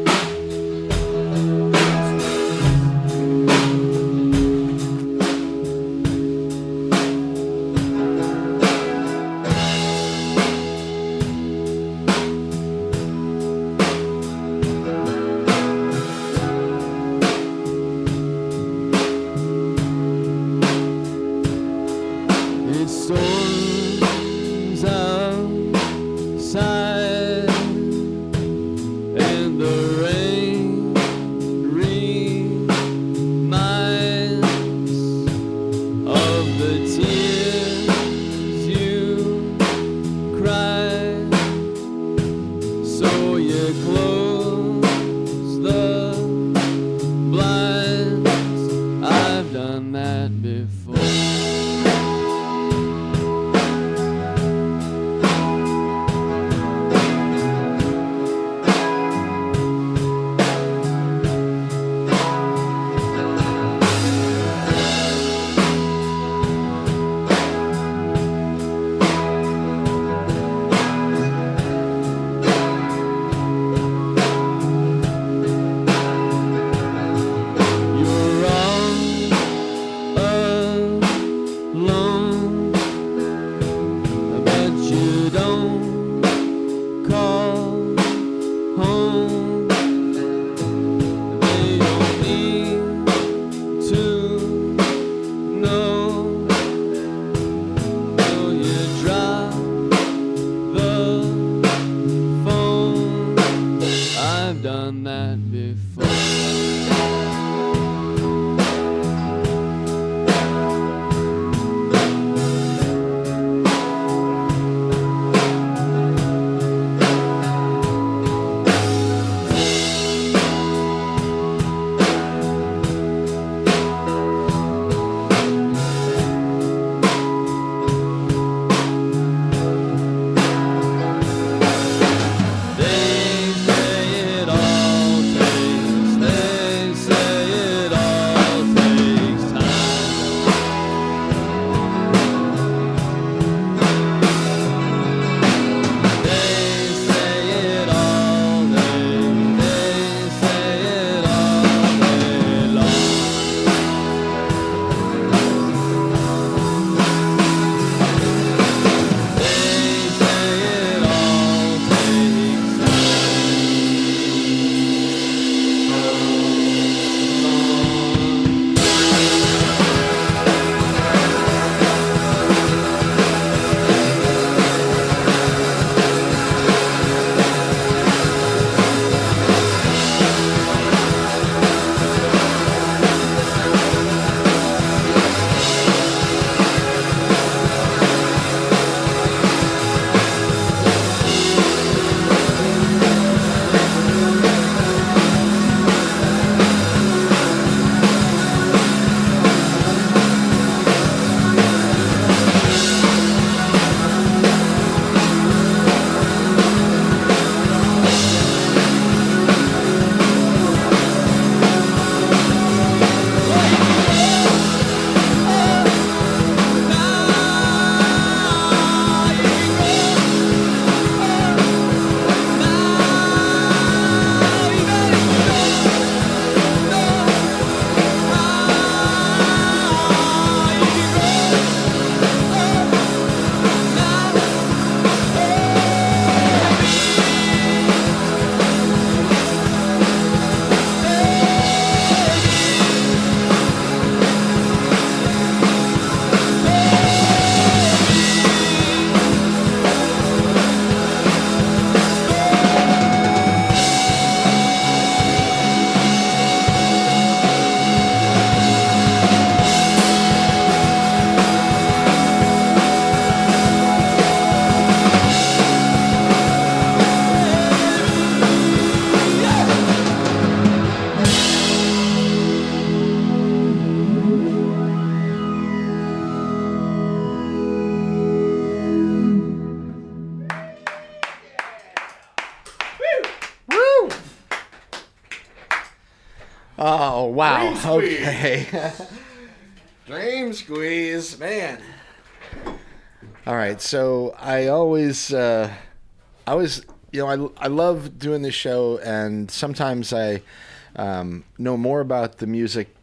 Oh, wow. Dream Squeeze. Okay. Dream Squeeze, man. All right, so I love doing this show, and sometimes I know more about the music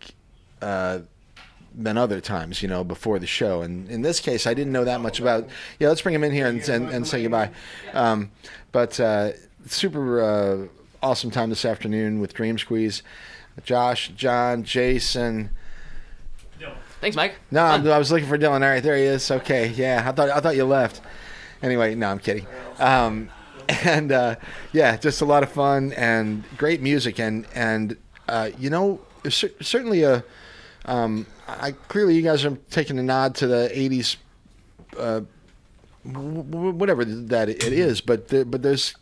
than other times, before the show. And in this case, I didn't know that much about. Yeah, let's bring him in here and say goodbye. But super awesome time this afternoon with Dream Squeeze. Josh, John, Jason. Thanks, Mike. No, I was looking for Dylan. All right, there he is. Okay, yeah, I thought you left. Anyway, no, I'm kidding. Just a lot of fun and great music, and certainly clearly you guys are taking a nod to the '80s, whatever that it is, but there's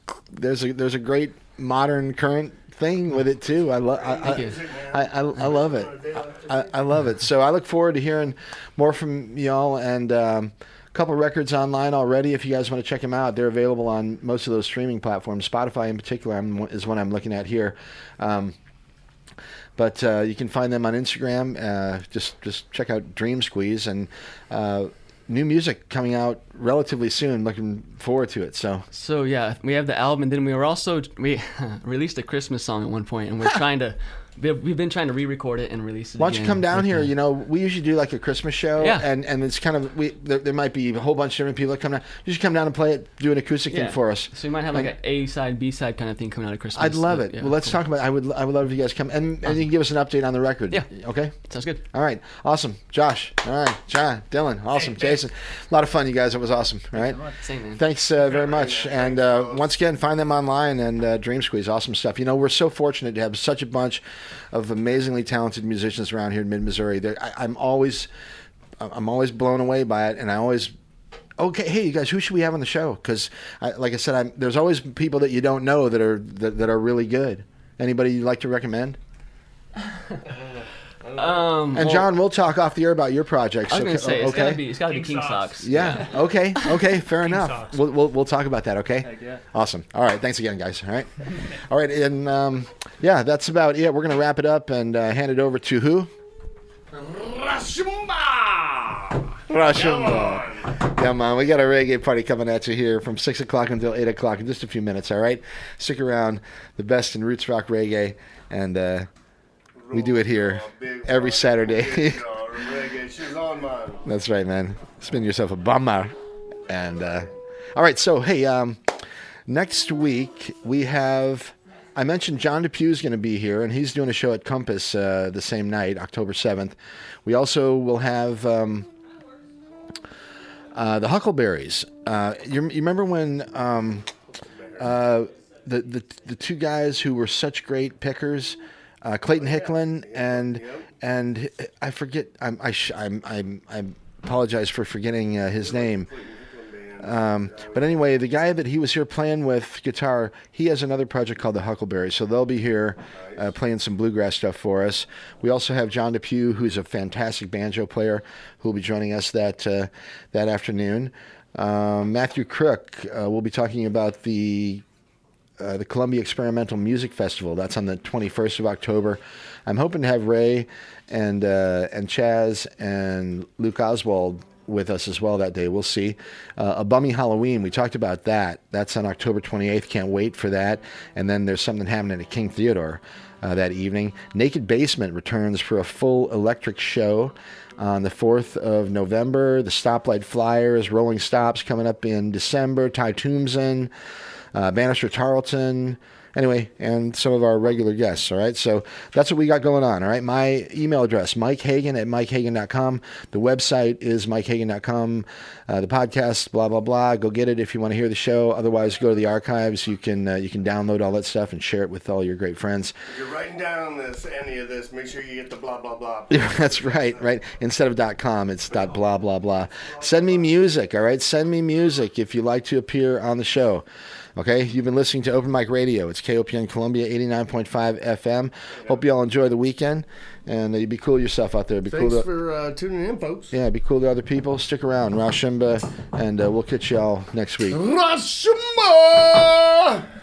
a great modern current thing with it too. I love it. I love it. So I look forward to hearing more from y'all, and a couple records online already. If you guys want to check them out, they're available on most of those streaming platforms. Spotify in particular is one I'm looking at here. But you can find them on Instagram. Just check out Dream Squeeze, and new music coming out relatively soon. Looking forward to it. So yeah, we have the album, and then we released a Christmas song at one point, and we've been trying to re-record it and release it. Why don't you come down here? We usually do like a Christmas show, and it's kind of there might be a whole bunch of different people that come down. You should come down and play it, do an acoustic thing for us. So we might have like an A side, B side kind of thing coming out of Christmas. I'd love it. Well, let's talk about it. I would love if you guys come and you can give us an update on the record. Yeah. Okay. Sounds good. All right. Awesome. Josh. All right. John. Dylan. Awesome. Jason. A lot of fun, you guys. It was awesome. All right. Same, man. Thanks very much. And once again, find them online and Dream Squeeze. Awesome stuff. We're so fortunate to have such a bunch of amazingly talented musicians around here in mid-Missouri. I'm always blown away by it, and I always, hey, you guys, who should we have on the show? Because, like I said, there's always people that you don't know that are really good. Anybody you'd like to recommend? And John, we'll talk off the air about your projects. I was going to say it's got to be King Socks. Yeah. Okay. Fair enough. We'll talk about that. Okay. Heck yeah. Awesome. All right. Thanks again, guys. All right. All right. And that's about it. We're going to wrap it up and hand it over to who? Rashumba. Come on. We got a reggae party coming at you here from 6 o'clock until 8 o'clock in just a few minutes. All right. Stick around. The best in roots rock reggae, and we do it here every Saturday. That's right, man. Spin yourself a bummer. And all right, so hey, next week we have. I mentioned John DePue's going to be here, and he's doing a show at Compass the same night, October 7th. We also will have the Huckleberries. You remember when the two guys who were such great pickers? Clayton Hicklin and I forget. I apologize for forgetting his name. But anyway, the guy that he was here playing with guitar, he has another project called the Huckleberries. So they'll be here playing some bluegrass stuff for us. We also have John DePue, who's a fantastic banjo player, who will be joining us that afternoon. Matthew Crook will be talking about the Columbia Experimental Music Festival. That's on the 21st of October. I'm hoping to have Ray and Chaz and Luke Oswald with us as well that day. We'll see. A Bummy Halloween, we talked about that. That's on October 28th. Can't wait for that. And then there's something happening at King Theodore that evening. Naked Basement returns for a full electric show on the 4th of November. The Stoplight Flyers, Rolling Stops coming up in December. Ty Toomson, Bannister Tarleton, anyway, and some of our regular guests, all right? So that's what we got going on, all right? My email address, mikehagan@mikehagan.com. The website is mikehagan.com. The podcast, blah, blah, blah. Go get it if you want to hear the show. Otherwise, go to the archives. You can download all that stuff and share it with all your great friends. If you're writing down any of this, make sure you get the blah, blah, blah. That's right. Instead of .com, it's .blah, blah, blah. Send me music, all right? Send me music if you'd like to appear on the show. Okay, you've been listening to Open Mic Radio. It's KOPN Columbia, 89.5 FM. Hope you all enjoy the weekend, and you be cool to yourself out there. Thanks for tuning in, folks. Yeah, be cool to other people. Stick around, Rashumba, and we'll catch you all next week. Rashumba!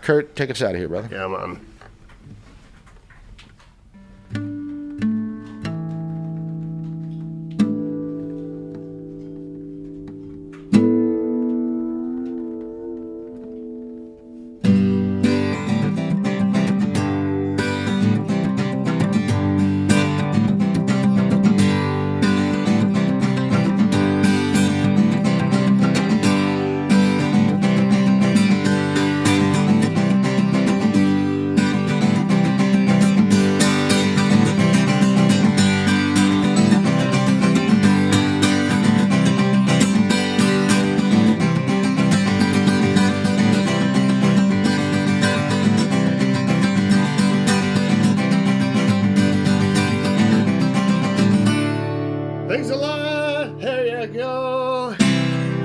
Kurt, take us out of here, brother. Yeah, man.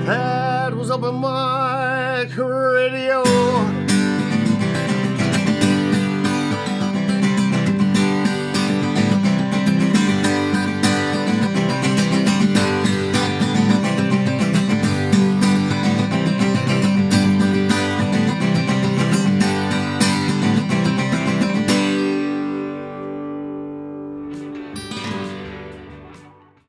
That was Open Mic Radio.